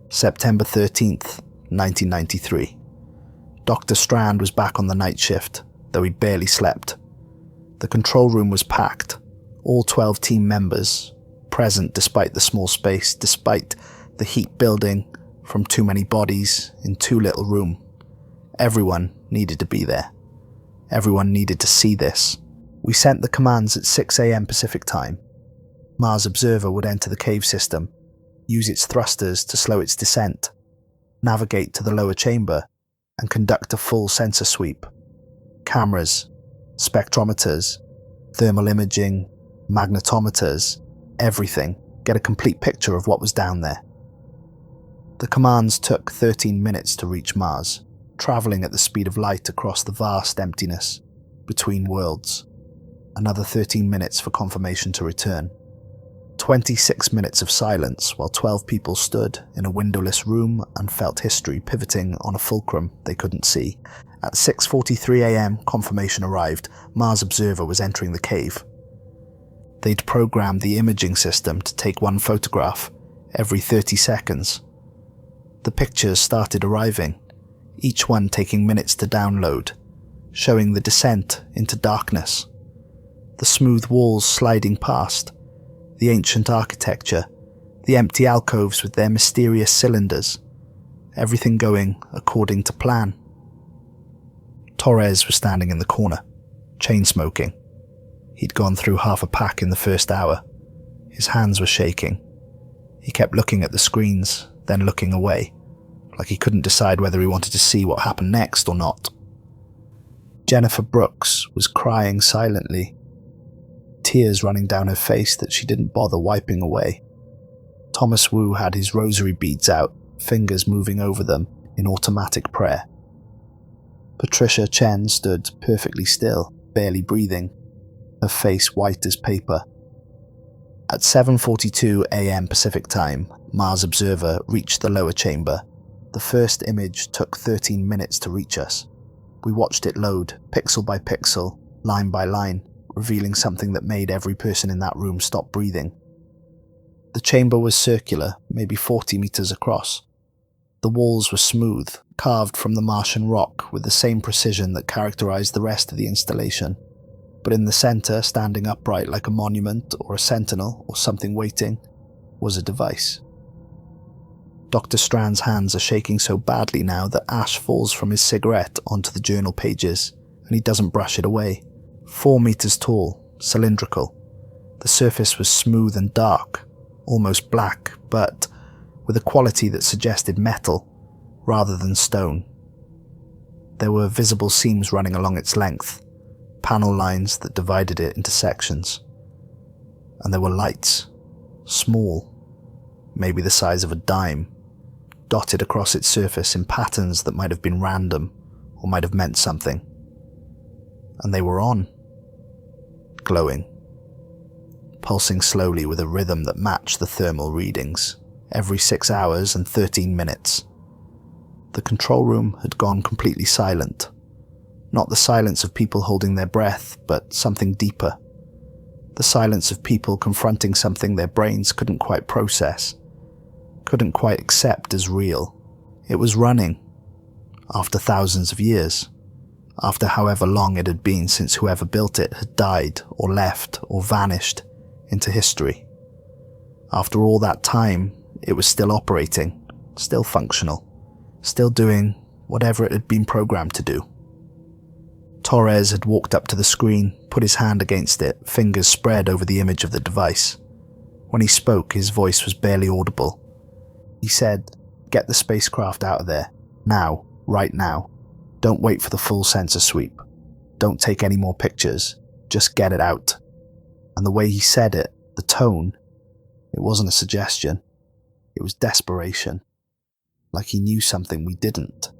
S1: September 13th, 1993. Dr. Strand was back on the night shift, though he barely slept. The control room was packed, all 12 team members present despite the small space, despite the heat building from too many bodies in too little room. Everyone needed to be there. Everyone needed to see this. We sent the commands at 6 a.m. Pacific time. Mars Observer would enter the cave system, use its thrusters to slow its descent, navigate to the lower chamber, and conduct a full sensor sweep. Cameras, spectrometers, thermal imaging, magnetometers, everything, get a complete picture of what was down there. The commands took 13 minutes to reach Mars, travelling at the speed of light across the vast emptiness between worlds. Another 13 minutes for confirmation to return. 26 minutes of silence while 12 people stood in a windowless room and felt history pivoting on a fulcrum they couldn't see. At 6:43 a.m, confirmation arrived. Mars Observer was entering the cave. They'd programmed the imaging system to take one photograph every 30 seconds. The pictures started arriving, each one taking minutes to download, showing the descent into darkness. The smooth walls sliding past, the ancient architecture, the empty alcoves with their mysterious cylinders, everything going according to plan. Torres was standing in the corner, chain-smoking. He'd gone through half a pack in the first hour. His hands were shaking. He kept looking at the screens, then looking away, like he couldn't decide whether he wanted to see what happened next or not. Jennifer Brooks was crying silently, tears running down her face that she didn't bother wiping away. Thomas Wu had his rosary beads out, fingers moving over them in automatic prayer. Patricia Chen stood perfectly still, barely breathing, her face white as paper. At 7:42 a.m. Pacific time, Mars Observer reached the lower chamber. The first image took 13 minutes to reach us. We watched it load, pixel by pixel, line by line, revealing something that made every person in that room stop breathing. The chamber was circular, maybe 40 meters across. The walls were smooth, carved from the Martian rock with the same precision that characterized the rest of the installation. But in the center, standing upright like a monument or a sentinel or something waiting, was a device. Dr. Strand's hands are shaking so badly now that ash falls from his cigarette onto the journal pages, and he doesn't brush it away. 4 meters tall, cylindrical. The surface was smooth and dark, almost black, but with a quality that suggested metal rather than stone. There were visible seams running along its length, panel lines that divided it into sections. And there were lights, small, maybe the size of a dime, dotted across its surface in patterns that might have been random or might have meant something. And they were on, glowing, pulsing slowly with a rhythm that matched the thermal readings, every 6 hours and 13 minutes. The control room had gone completely silent. Not the silence of people holding their breath, but something deeper. The silence of people confronting something their brains couldn't quite process, couldn't quite accept as real. It was running, after thousands of years, after however long it had been since whoever built it had died or left or vanished into history. After all that time, it was still operating, still functional, still doing whatever it had been programmed to do. Torres had walked up to the screen, put his hand against it, fingers spread over the image of the device. When he spoke, his voice was barely audible. He said, "Get the spacecraft out of there. Now. Right now. Don't wait for the full sensor sweep. Don't take any more pictures. Just get it out." And the way he said it, the tone, it wasn't a suggestion. It was desperation. Like he knew something we didn't.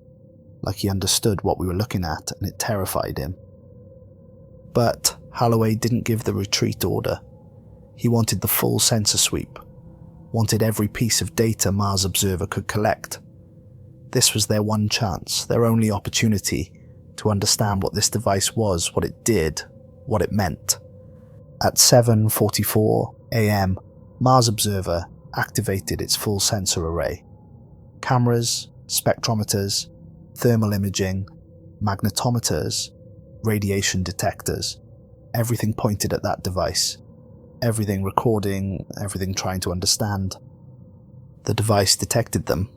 S1: Like he understood what we were looking at and it terrified him. But Holloway didn't give the retreat order. He wanted the full sensor sweep. Wanted every piece of data Mars Observer could collect. This was their one chance, their only opportunity to understand what this device was, what it did, what it meant. At 7:44 a.m., Mars Observer activated its full sensor array. Cameras, spectrometers, thermal imaging, magnetometers, radiation detectors. Everything pointed at that device. Everything recording, everything trying to understand. The device detected them.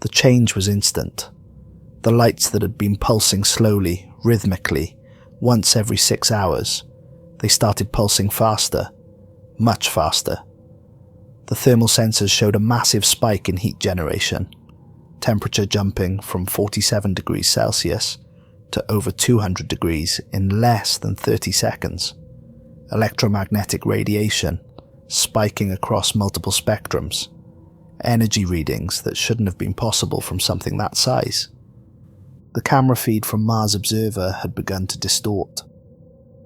S1: The change was instant. The lights that had been pulsing slowly, rhythmically, once every 6 hours, they started pulsing faster, much faster. The thermal sensors showed a massive spike in heat generation, temperature jumping from 47 degrees Celsius to over 200 degrees in less than 30 seconds. Electromagnetic radiation spiking across multiple spectrums. Energy readings that shouldn't have been possible from something that size. The camera feed from Mars Observer had begun to distort.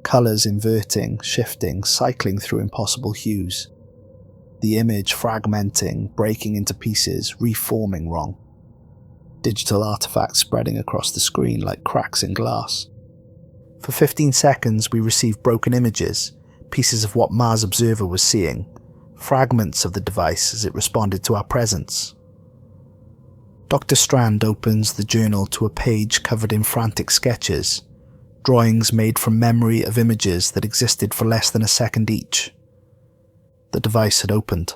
S1: Colors inverting, shifting, cycling through impossible hues. The image fragmenting, breaking into pieces, reforming wrong. Digital artifacts spreading across the screen like cracks in glass. For 15 seconds we received broken images, pieces of what Mars Observer was seeing, fragments of the device as it responded to our presence. Dr. Strand opens the journal to a page covered in frantic sketches, drawings made from memory of images that existed for less than a second each. The device had opened,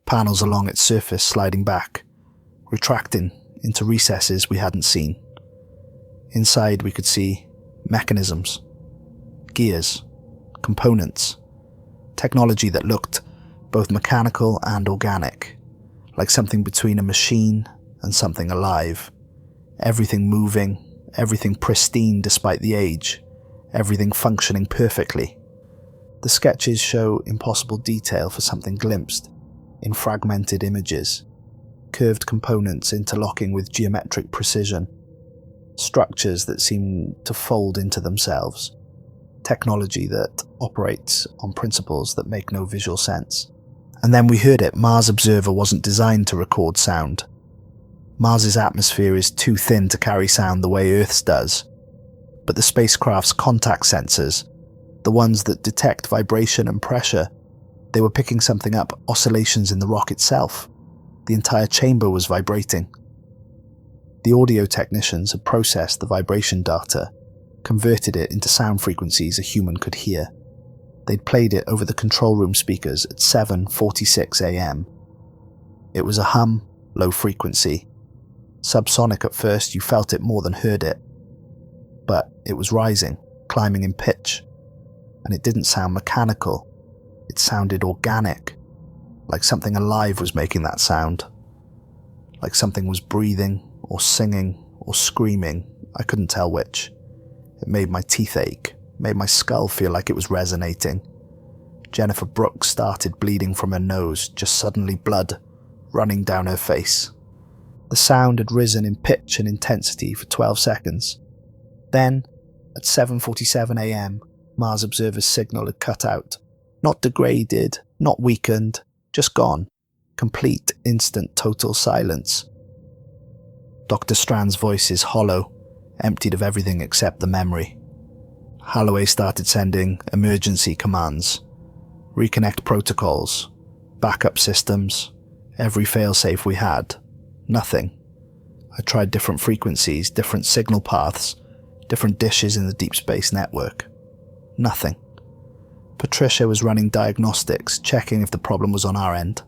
S1: panels along its surface sliding back, retracting into recesses we hadn't seen. Inside we could see mechanisms, gears, components, technology that looked both mechanical and organic, like something between a machine and something alive. Everything moving, everything pristine despite the age, everything functioning perfectly. The sketches show impossible detail for something glimpsed in fragmented images, curved components interlocking with geometric precision, structures that seem to fold into themselves, technology that operates on principles that make no visual sense. And then we heard it. Mars Observer wasn't designed to record sound. Mars's atmosphere is too thin to carry sound the way Earth's does. But the spacecraft's contact sensors, the ones that detect vibration and pressure, they were picking something up, oscillations in the rock itself. The entire chamber was vibrating. The audio technicians had processed the vibration data, converted it into sound frequencies a human could hear. They'd played it over the control room speakers at 7:46 a.m. It was a hum, low frequency. Subsonic at first, you felt it more than heard it. But it was rising, climbing in pitch. And it didn't sound mechanical. It sounded organic, like something alive was making that sound. Like something was breathing, or singing, or screaming. I couldn't tell which. It made my teeth ache, made my skull feel like it was resonating. Jennifer Brooks started bleeding from her nose, just suddenly blood running down her face. The sound had risen in pitch and intensity for 12 seconds. Then, at 7:47 a.m, Mars Observer's signal had cut out. Not degraded, not weakened, just gone. Complete, instant, total silence. Dr. Strand's voice is hollow, emptied of everything except the memory. Holloway started sending emergency commands, reconnect protocols, backup systems, every failsafe we had. Nothing. I tried different frequencies, different signal paths, different dishes in the deep space network. Nothing. Patricia was running diagnostics, checking if the problem was on our end.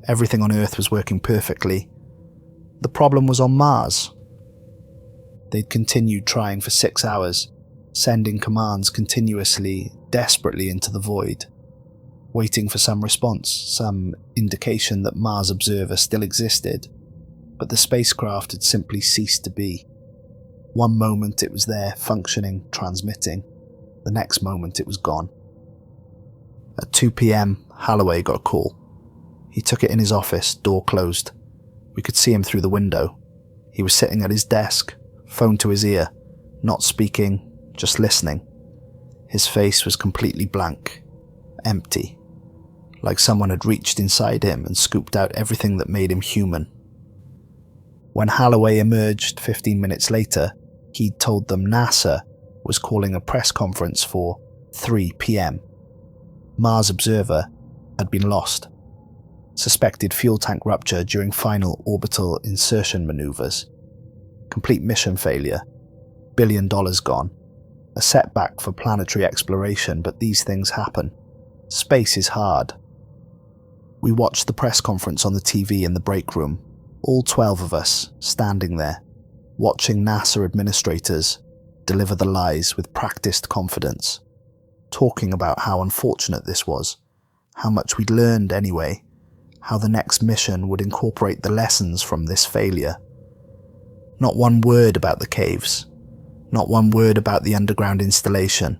S1: Everything on Earth was working perfectly. The problem was on Mars. They'd continued trying for 6 hours, sending commands continuously, desperately into the void, waiting for some response, some indication that Mars Observer still existed. But the spacecraft had simply ceased to be. One moment it was there, functioning, transmitting. The next moment it was gone. At 2 p.m, Holloway got a call. He took it in his office, door closed. We could see him through the window. He was sitting at his desk, phone to his ear, not speaking, just listening. His face was completely blank, empty, like someone had reached inside him and scooped out everything that made him human. When Holloway emerged 15 minutes later, he'd told them NASA was calling a press conference for 3 p.m. Mars Observer had been lost. Suspected fuel tank rupture during final orbital insertion maneuvers. Complete mission failure. $1 billion gone. A setback for planetary exploration, but these things happen. Space is hard. We watched the press conference on the TV in the break room. All 12 of us standing there, watching NASA administrators deliver the lies with practiced confidence, talking about how unfortunate this was, how much we'd learned anyway, how the next mission would incorporate the lessons from this failure. Not one word about the caves, not one word about the underground installation,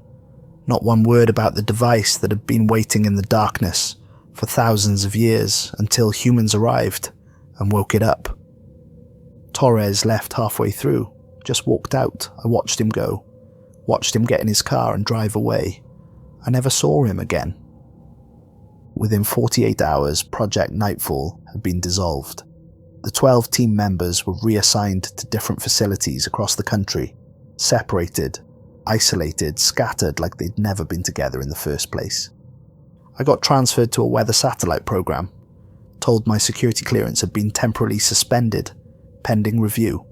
S1: not one word about the device that had been waiting in the darkness for thousands of years until humans arrived and woke it up. Torres left halfway through, just walked out. I watched him go, watched him get in his car and drive away. I never saw him again. Within 48 hours, Project Nightfall had been dissolved. The 12 team members were reassigned to different facilities across the country, separated, isolated, scattered like they'd never been together in the first place. I got transferred to a weather satellite program, told my security clearance had been temporarily suspended, pending review,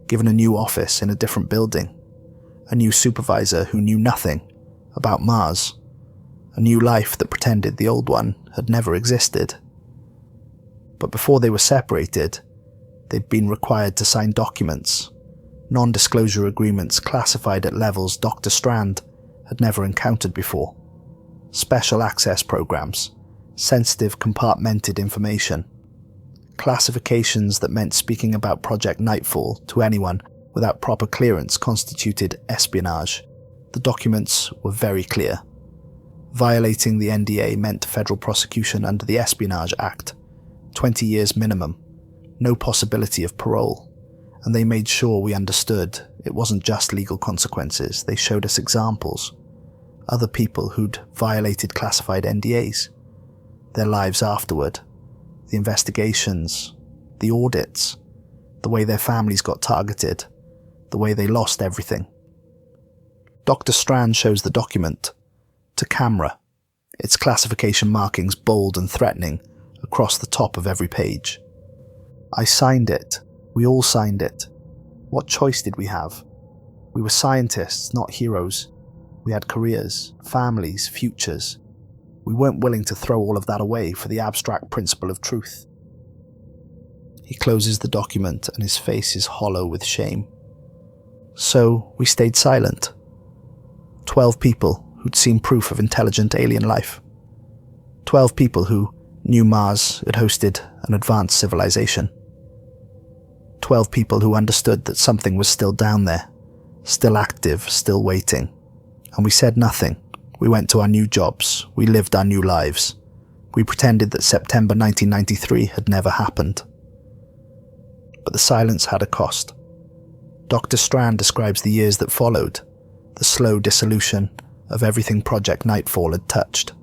S1: given a new office in a different building, a new supervisor who knew nothing about Mars, a new life that pretended the old one had never existed. But before they were separated, they'd been required to sign documents, non-disclosure agreements classified at levels Dr. Strand had never encountered before, special access programs, sensitive compartmented information, classifications that meant speaking about Project Nightfall to anyone without proper clearance constituted espionage. The documents were very clear. Violating the NDA meant federal prosecution under the Espionage Act, 20 years minimum, no possibility of parole, and they made sure we understood it wasn't just legal consequences. They showed us examples, other people who'd violated classified NDAs, their lives afterward, the investigations, the audits, the way their families got targeted, the way they lost everything. Dr. Strand shows the document to camera, its classification markings bold and threatening across the top of every page. I signed it. We all signed it. What choice did we have? We were scientists, not heroes. We had careers, families, futures. We weren't willing to throw all of that away for the abstract principle of truth. He closes the document and his face is hollow with shame. So we stayed silent. 12 people who'd seen proof of intelligent alien life. 12 people who knew Mars had hosted an advanced civilization. 12 people who understood that something was still down there, still active, still waiting. And we said nothing. We went to our new jobs. We lived our new lives. We pretended that September 1993 had never happened. But the silence had a cost. Dr. Strand describes the years that followed, the slow dissolution of everything Project Nightfall had touched.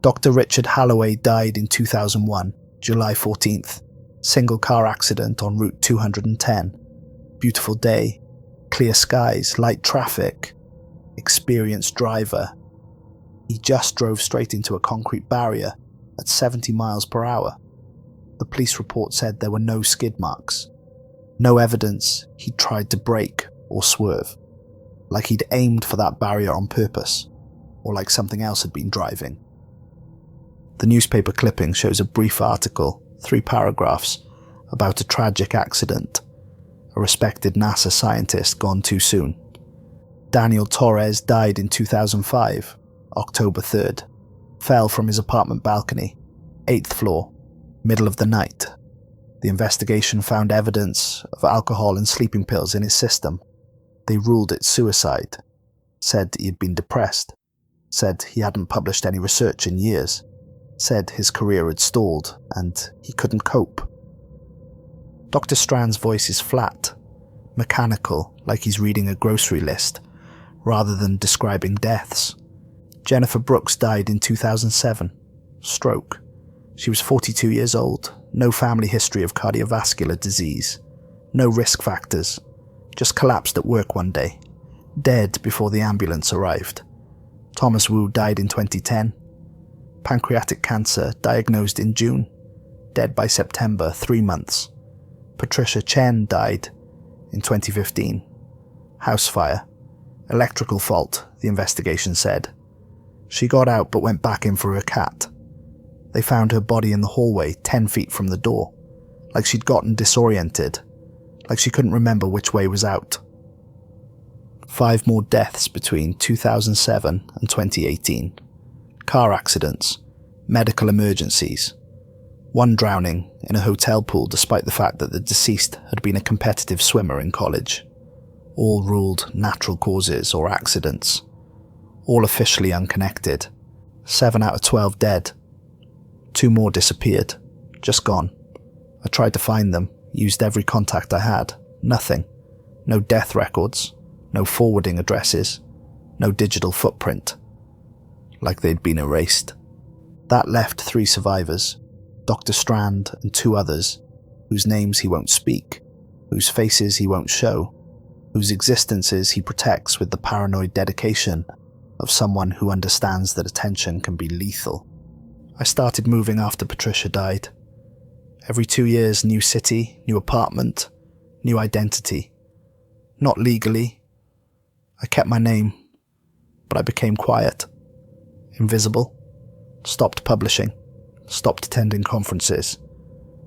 S1: Dr. Richard Halloway died in 2001, July 14th. Single car accident on Route 210. Beautiful day, clear skies, light traffic, experienced driver. He just drove straight into a concrete barrier at 70 miles per hour. The police report said there were no skid marks. No evidence he'd tried to brake or swerve, like he'd aimed for that barrier on purpose, or like something else had been driving. The newspaper clipping shows a brief article, 3 paragraphs, about a tragic accident, a respected NASA scientist gone too soon. Daniel Torres died in 2005, October 3rd, fell from his apartment balcony, 8th floor, middle of the night. The investigation found evidence of alcohol and sleeping pills in his system. They ruled it suicide, said he had been depressed, said he hadn't published any research in years, said his career had stalled and he couldn't cope. Dr. Strand's voice is flat, mechanical, like he's reading a grocery list, rather than describing deaths. Jennifer Brooks died in 2007. Stroke. She was 42 years old, no family history of cardiovascular disease, no risk factors, just collapsed at work one day, dead before the ambulance arrived. Thomas Wu died in 2010. Pancreatic cancer, diagnosed in June, dead by September, 3 months. Patricia Chen died in 2015. House fire. Electrical fault, the investigation said. She got out but went back in for her cat. They found her body in the hallway 10 feet from the door, like she'd gotten disoriented, like she couldn't remember which way was out. 5 more deaths between 2007 and 2018. Car accidents, medical emergencies. 1 drowning in a hotel pool despite the fact that the deceased had been a competitive swimmer in college. All ruled natural causes or accidents. All officially unconnected. 7 out of 12 dead. 2 more disappeared. Just gone. I tried to find them, used every contact I had. Nothing. No death records. No forwarding addresses. No digital footprint. Like they'd been erased. That left 3 survivors. Dr. Strand and 2 others, whose names he won't speak, whose faces he won't show, whose existences he protects with the paranoid dedication of someone who understands that attention can be lethal. I started moving after Patricia died. Every 2 years, new city, new apartment, new identity. Not legally. I kept my name, but I became quiet. Invisible. Stopped publishing. Stopped attending conferences.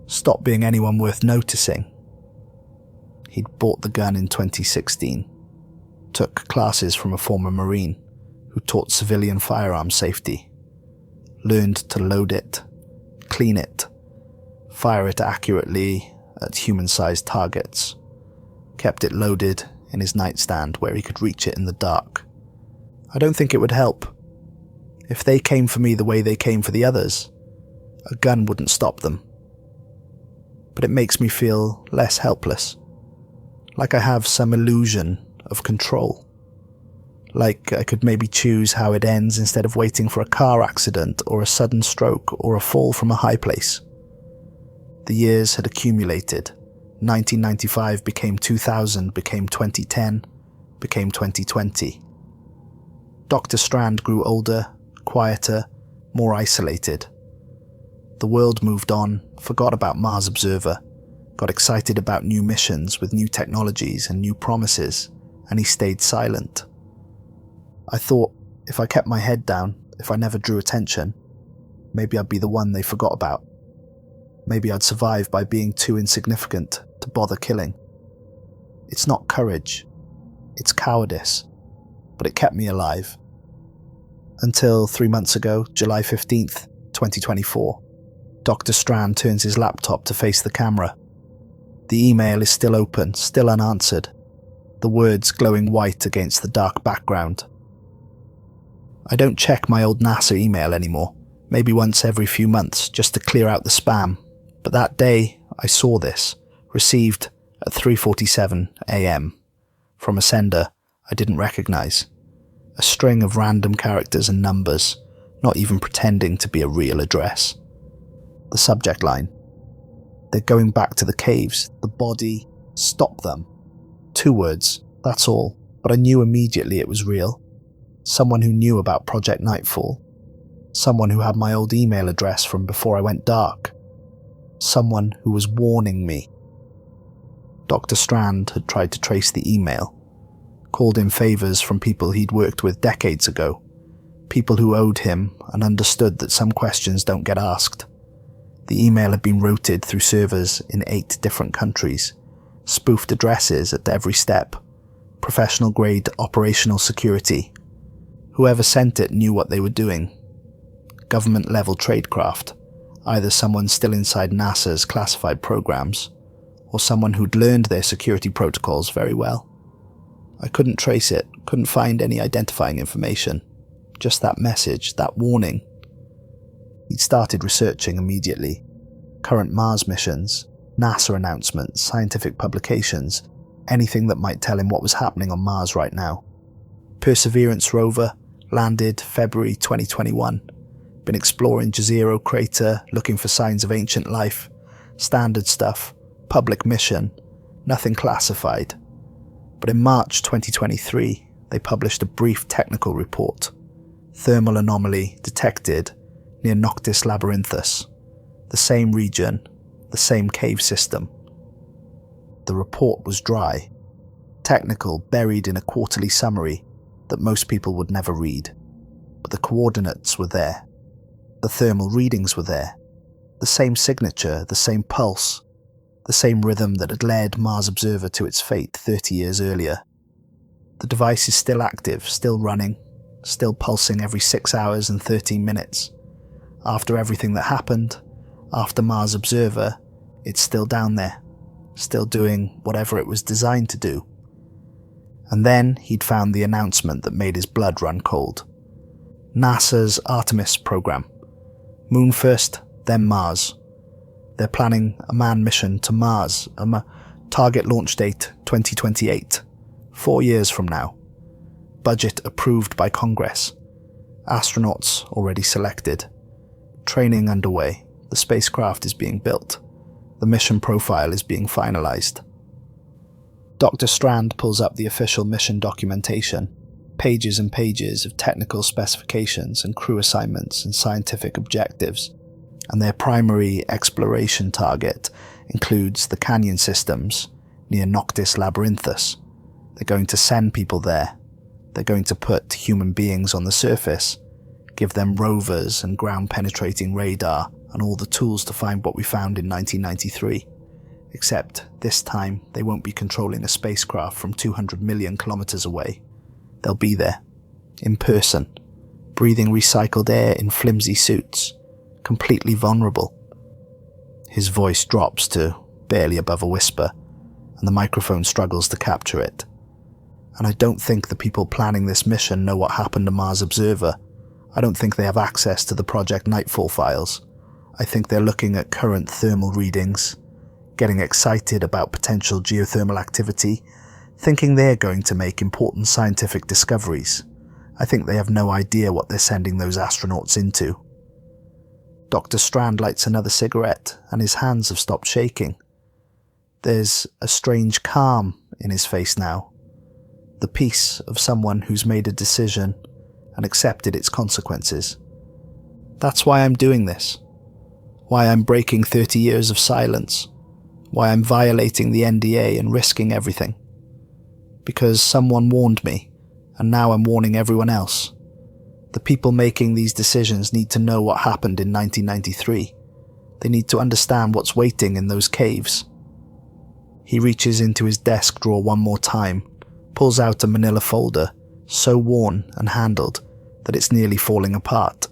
S1: Stopped being anyone worth noticing. He'd bought the gun in 2016. Took classes from a former Marine who taught civilian firearm safety. Learned to load it, clean it, fire it accurately at human-sized targets. kept it loaded in his nightstand where he could reach it in the dark. I don't think it would help. If they came for me the way they came for the others, a gun wouldn't stop them. But it makes me feel less helpless, like I have some illusion of control. Like I could maybe choose how it ends instead of waiting for a car accident or a sudden stroke or a fall from a high place. The years had accumulated. 1995 became 2000, became 2010, became 2020. Dr. Strand grew older, quieter, more isolated. The world moved on, forgot about Mars Observer, got excited about new missions with new technologies and new promises, and he stayed silent. I thought, if I kept my head down, if I never drew attention, maybe I'd be the one they forgot about. Maybe I'd survive by being too insignificant to bother killing. It's not courage, it's cowardice, but it kept me alive. Until 3 months ago, July 15th, 2024, Dr. Strand turns his laptop to face the camera. The email is still open, still unanswered, the words glowing white against the dark background. I don't check my old NASA email anymore, maybe once every few months just to clear out the spam, but that day I saw this, received at 3:47 AM, from a sender I didn't recognize. A string of random characters and numbers, not even pretending to be a real address. The subject line: they're going back to the caves, the body, stop them. 2 words, that's all, but I knew immediately it was real. Someone who knew about Project Nightfall. Someone who had my old email address from before I went dark. Someone who was warning me. Dr. Strand had tried to trace the email, called in favours from people he'd worked with decades ago, people who owed him and understood that some questions don't get asked. The email had been routed through servers in 8 different countries, spoofed addresses at every step, professional-grade operational security. Whoever sent it knew what they were doing. Government-level tradecraft, either someone still inside NASA's classified programs, or someone who'd learned their security protocols very well. I couldn't trace it, couldn't find any identifying information. Just that message, that warning. He'd started researching immediately. Current Mars missions, NASA announcements, scientific publications, anything that might tell him what was happening on Mars right now. Perseverance rover, landed February 2021. Been exploring Jezero crater, looking for signs of ancient life. Standard stuff, public mission, nothing classified. But in March 2023, they published a brief technical report. Thermal anomaly detected near Noctis Labyrinthus. The same region, the same cave system. The report was dry, technical, buried in a quarterly summary that most people would never read. But the coordinates were there. The thermal readings were there. The same signature, the same pulse, the same rhythm that had led Mars Observer to its fate 30 years earlier. The device is still active, still running, still pulsing every 6 hours and 13 minutes. After everything that happened, after Mars Observer, it's still down there, still doing whatever it was designed to do. And then he'd found the announcement that made his blood run cold. NASA's Artemis program. Moon first, then Mars. They're planning a manned mission to Mars, target launch date 2028, 4 years from now. Budget approved by Congress. Astronauts already selected. Training underway. The spacecraft is being built. The mission profile is being finalized. Dr. Strand pulls up the official mission documentation, pages and pages of technical specifications and crew assignments and scientific objectives, and their primary exploration target includes the canyon systems near Noctis Labyrinthus. They're going to send people there. They're going to put human beings on the surface, give them rovers and ground-penetrating radar and all the tools to find what we found in 1993. Except this time they won't be controlling a spacecraft from 200 million kilometers away. They'll be there, in person, breathing recycled air in flimsy suits, completely vulnerable. His voice drops to barely above a whisper, and the microphone struggles to capture it. And I don't think the people planning this mission know what happened to Mars Observer. I don't think they have access to the Project Nightfall files. I think they're looking at current thermal readings, getting excited about potential geothermal activity, thinking they're going to make important scientific discoveries. I think they have no idea what they're sending those astronauts into. Dr. Strand lights another cigarette, and his hands have stopped shaking. There's a strange calm in his face now, the peace of someone who's made a decision and accepted its consequences. That's why I'm doing this. Why I'm breaking 30 years of silence. Why I'm violating the NDA and risking everything. Because someone warned me, and now I'm warning everyone else. The people making these decisions need to know what happened in 1993. They need to understand what's waiting in those caves. He reaches into his desk drawer one more time, pulls out a manila folder, so worn and handled that it's nearly falling apart.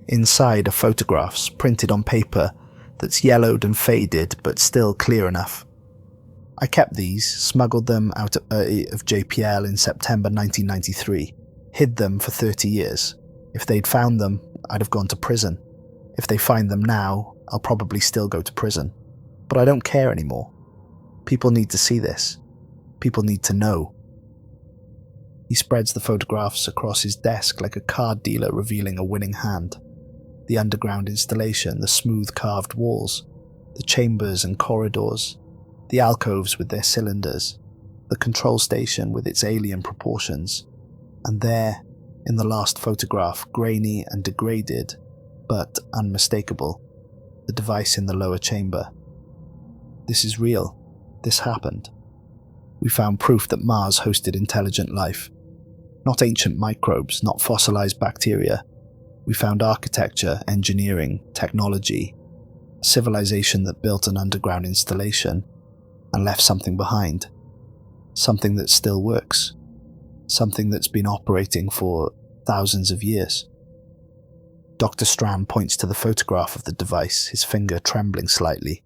S1: Inside are photographs printed on paper that's yellowed and faded but still clear enough. I kept these, smuggled them out of JPL in September 1993, hid them for 30 years. If they'd found them, I'd have gone to prison. If they find them now, I'll probably still go to prison. But I don't care anymore. People need to see this. People need to know. He spreads the photographs across his desk like a card dealer revealing a winning hand. The underground installation, the smooth carved walls, the chambers and corridors, the alcoves with their cylinders, the control station with its alien proportions, and there, in the last photograph, grainy and degraded, but unmistakable, the device in the lower chamber. This is real. This happened. We found proof that Mars hosted intelligent life. Not ancient microbes, not fossilized bacteria. We found architecture, engineering, technology, a civilization that built an underground installation and left something behind. Something that still works. Something that's been operating for thousands of years. Dr. Strand points to the photograph of the device, his finger trembling slightly.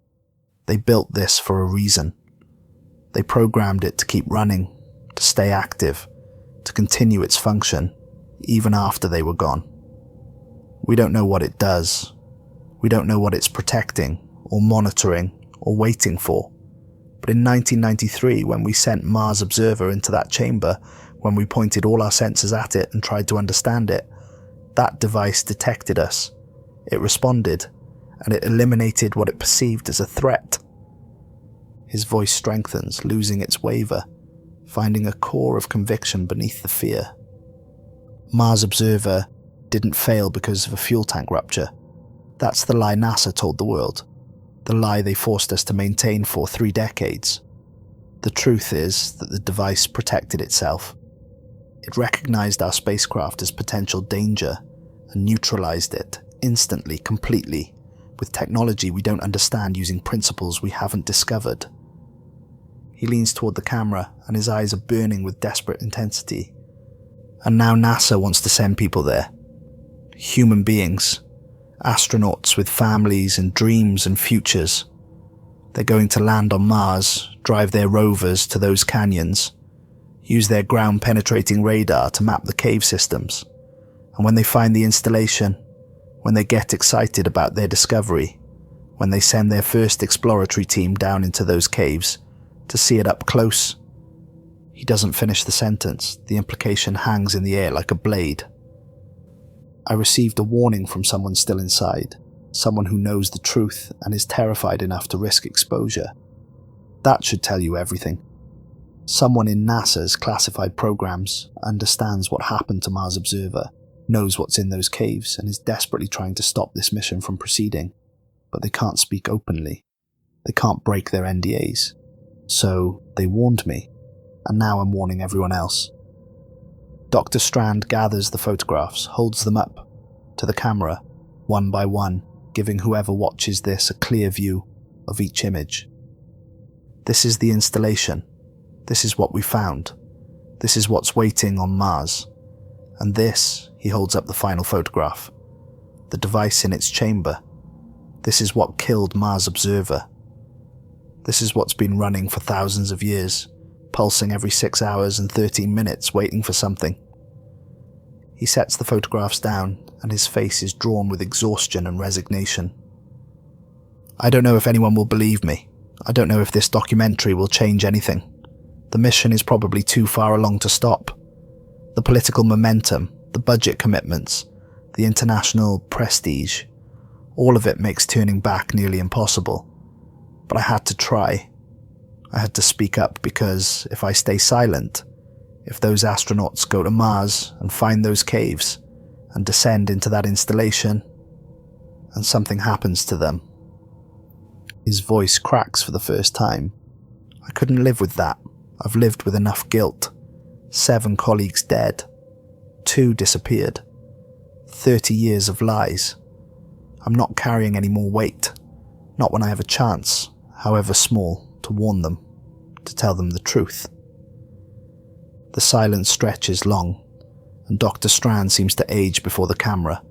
S1: They built this for a reason. They programmed it to keep running, to stay active, to continue its function, even after they were gone. We don't know what it does. We don't know what it's protecting, or monitoring, or waiting for. But in 1993, when we sent Mars Observer into that chamber, when we pointed all our sensors at it and tried to understand it, that device detected us. It responded, and it eliminated what it perceived as a threat. His voice strengthens, losing its waver, finding a core of conviction beneath the fear. Mars Observer didn't fail because of a fuel tank rupture. That's the lie NASA told the world. The lie they forced us to maintain for 3 decades. The truth is that the device protected itself. It recognized our spacecraft as potential danger and neutralized it instantly, completely, with technology we don't understand using principles we haven't discovered. He leans toward the camera and his eyes are burning with desperate intensity. And now NASA wants to send people there. Human beings. Astronauts with families and dreams and futures. They're going to land on Mars, drive their rovers to those canyons, use their ground-penetrating radar to map the cave systems. And when they find the installation, when they get excited about their discovery, when they send their first exploratory team down into those caves to see it up close. He doesn't finish the sentence. The implication hangs in the air like a blade. I received a warning from someone still inside, someone who knows the truth and is terrified enough to risk exposure. That should tell you everything. Someone in NASA's classified programs understands what happened to Mars Observer, knows what's in those caves, and is desperately trying to stop this mission from proceeding. But they can't speak openly. They can't break their NDAs. So they warned me, and now I'm warning everyone else. Dr. Strand gathers the photographs, holds them up to the camera, one by one, giving whoever watches this a clear view of each image. This is the installation. This is what we found. This is what's waiting on Mars. And this, he holds up the final photograph, the device in its chamber. This is what killed Mars Observer. This is what's been running for thousands of years, pulsing every 6 hours and 13 minutes, waiting for something. He sets the photographs down, and his face is drawn with exhaustion and resignation. I don't know if anyone will believe me. I don't know if this documentary will change anything. The mission is probably too far along to stop. The political momentum, the budget commitments, the international prestige, all of it makes turning back nearly impossible. But I had to try. I had to speak up because if I stay silent, if those astronauts go to Mars and find those caves and descend into that installation, and something happens to them. His voice cracks for the first time. I couldn't live with that. I've lived with enough guilt. 7 colleagues dead. 2 disappeared. 30 years of lies. I'm not carrying any more weight. Not when I have a chance, however small, to warn them, to tell them the truth. The silence stretches long, and Dr. Strand seems to age before the camera,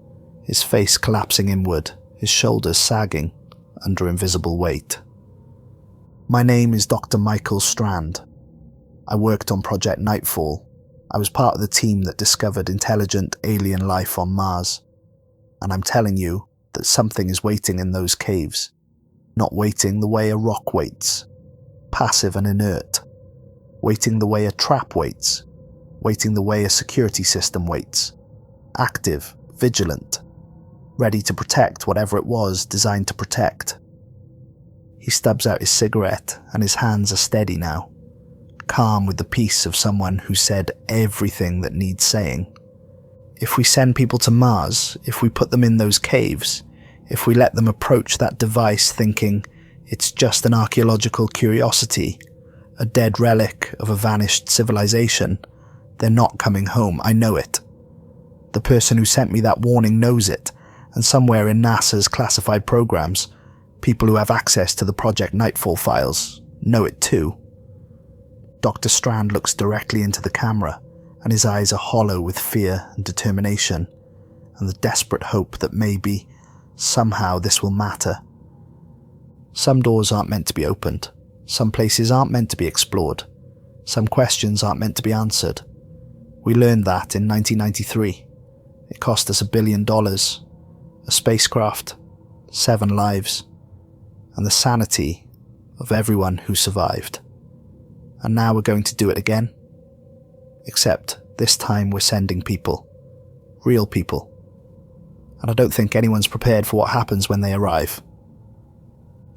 S1: his face collapsing inward, his shoulders sagging under invisible weight. My name is Dr. Michael Strand. I worked on Project Nightfall. I was part of the team that discovered intelligent alien life on Mars. And I'm telling you that something is waiting in those caves. Not waiting the way a rock waits. Passive and inert. Waiting the way a trap waits. Waiting the way a security system waits. Active, vigilant. Ready to protect whatever it was designed to protect. He stubs out his cigarette and his hands are steady now. Calm with the peace of someone who said everything that needs saying. If we send people to Mars, if we put them in those caves, if we let them approach that device thinking it's just an archaeological curiosity, a dead relic of a vanished civilization, they're not coming home, I know it. The person who sent me that warning knows it, and somewhere in NASA's classified programs, people who have access to the Project Nightfall files know it too. Dr. Strand looks directly into the camera, and his eyes are hollow with fear and determination, and the desperate hope that maybe, somehow this will matter. Some doors aren't meant to be opened. Some places aren't meant to be explored. Some questions aren't meant to be answered. We learned that in 1993. It cost us $1 billion. A spacecraft, 7 lives, and the sanity of everyone who survived. And now we're going to do it again. Except this time we're sending people. Real people. And I don't think anyone's prepared for what happens when they arrive.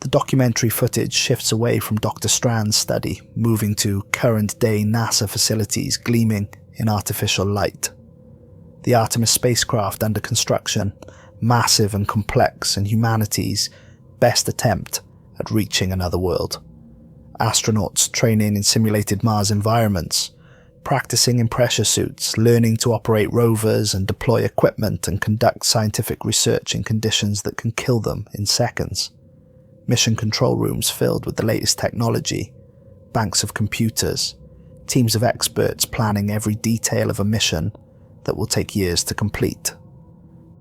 S1: The documentary footage shifts away from Dr. Strand's study, moving to current-day NASA facilities gleaming in artificial light. The Artemis spacecraft under construction, massive and complex, and humanity's best attempt at reaching another world. Astronauts training in simulated Mars environments, practicing in pressure suits, learning to operate rovers and deploy equipment and conduct scientific research in conditions that can kill them in seconds. Mission control rooms filled with the latest technology, banks of computers, teams of experts planning every detail of a mission that will take years to complete.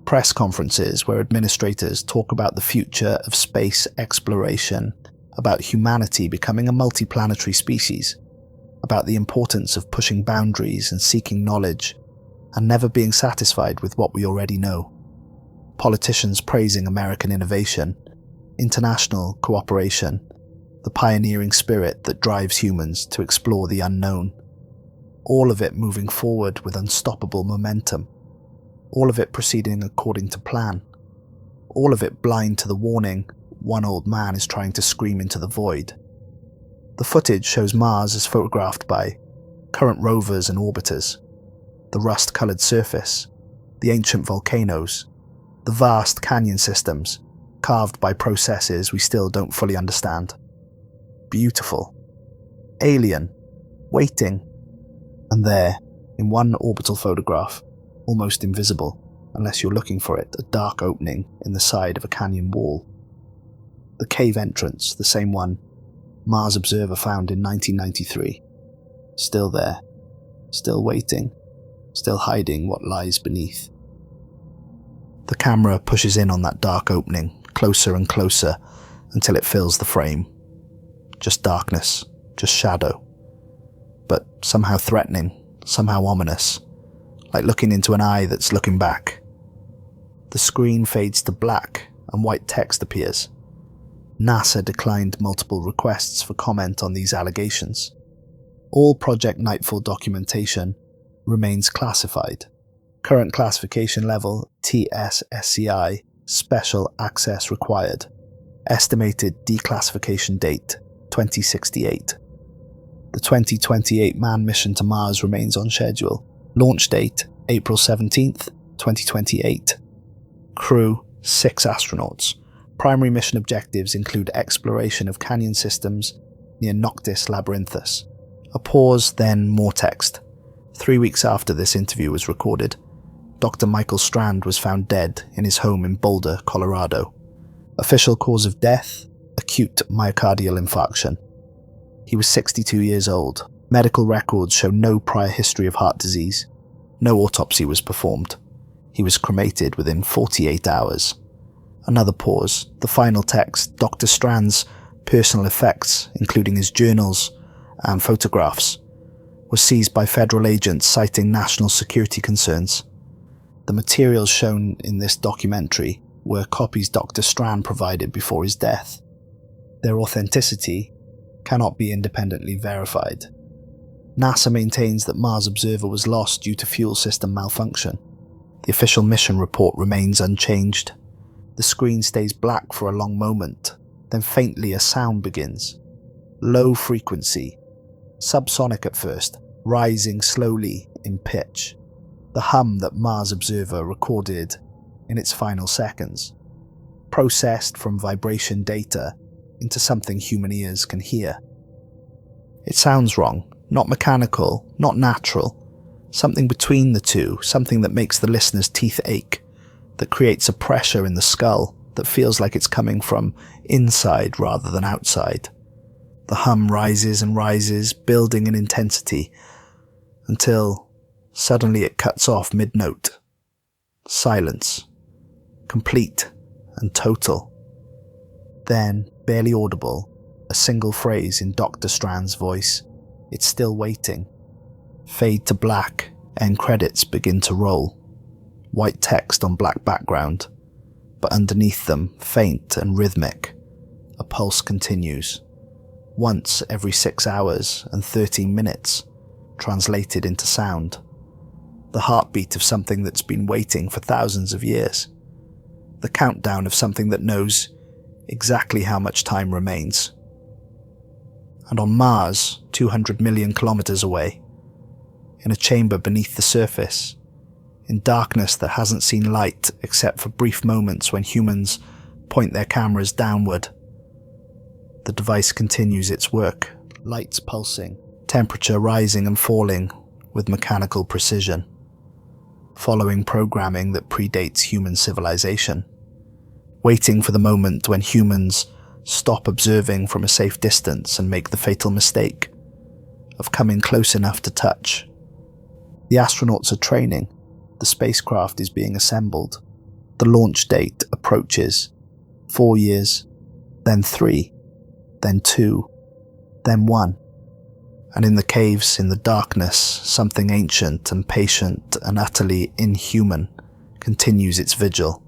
S1: Press conferences where administrators talk about the future of space exploration, about humanity becoming a multiplanetary species, about the importance of pushing boundaries and seeking knowledge, and never being satisfied with what we already know. Politicians praising American innovation, international cooperation, the pioneering spirit that drives humans to explore the unknown. All of it moving forward with unstoppable momentum. All of it proceeding according to plan. All of it blind to the warning one old man is trying to scream into the void. The footage shows Mars as photographed by current rovers and orbiters, the rust-coloured surface, the ancient volcanoes, the vast canyon systems carved by processes we still don't fully understand. Beautiful. Alien. Waiting. And there, in one orbital photograph, almost invisible, unless you're looking for it, a dark opening in the side of a canyon wall. The cave entrance, the same one Mars Observer found in 1993. Still there. Still waiting. Still hiding what lies beneath. The camera pushes in on that dark opening, closer and closer, until it fills the frame. just darkness, just shadow. But somehow threatening, somehow ominous, like looking into an eye that's looking back. The screen fades to black and white text appears. NASA declined multiple requests for comment on these allegations. All Project Nightfall documentation remains classified. Current classification level TSSCI, Special Access Required. Estimated declassification date 2068. The 2028 manned mission to Mars remains on schedule. Launch date April 17th, 2028. Crew 6 astronauts. Primary mission objectives include exploration of canyon systems near Noctis Labyrinthus. A pause, then more text. 3 weeks after this interview was recorded, Dr. Michael Strand was found dead in his home in Boulder, Colorado. Official cause of death: acute myocardial infarction. He was 62 years old. Medical records show no prior history of heart disease. No autopsy was performed. He was cremated within 48 hours. Another pause. The final text: Dr. Strand's personal effects, including his journals and photographs, was seized by federal agents citing national security concerns. The materials shown in this documentary were copies Dr. Strand provided before his death. Their authenticity cannot be independently verified. NASA maintains that Mars Observer was lost due to fuel system malfunction. The official mission report remains unchanged. The screen stays black for a long moment, then faintly a sound begins. Low frequency, subsonic at first, rising slowly in pitch. The hum that Mars Observer recorded in its final seconds, processed from vibration data into something human ears can hear. It sounds wrong, not mechanical, not natural, something between the two, something that makes the listener's teeth ache, that creates a pressure in the skull that feels like it's coming from inside rather than outside. The hum rises and rises, building in intensity, until suddenly it cuts off mid-note. Silence. Complete and total. Then, barely audible, a single phrase in Dr. Strand's voice: "It's still waiting." Fade to black, end credits begin to roll. White text on black background, but underneath them, faint and rhythmic, a pulse continues. Once every 6 hours and 13 minutes, translated into sound. The heartbeat of something that's been waiting for thousands of years. The countdown of something that knows exactly how much time remains. And on Mars, 200 million kilometers away, in a chamber beneath the surface, in darkness that hasn't seen light except for brief moments when humans point their cameras downward, the device continues its work, lights pulsing, temperature rising and falling with mechanical precision, following programming that predates human civilization, waiting for the moment when humans stop observing from a safe distance and make the fatal mistake of coming close enough to touch. The astronauts are training, the spacecraft is being assembled, the launch date approaches. 4 years, then 3, then 2, then 1. And in the caves, in the darkness, something ancient and patient and utterly inhuman continues its vigil,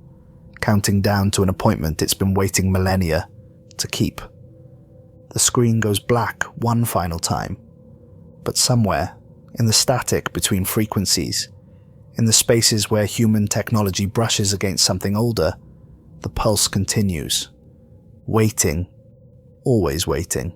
S1: counting down to an appointment it's been waiting millennia to keep. The screen goes black one final time, but somewhere, in the static between frequencies, in the spaces where human technology brushes against something older, the pulse continues. Waiting, always waiting.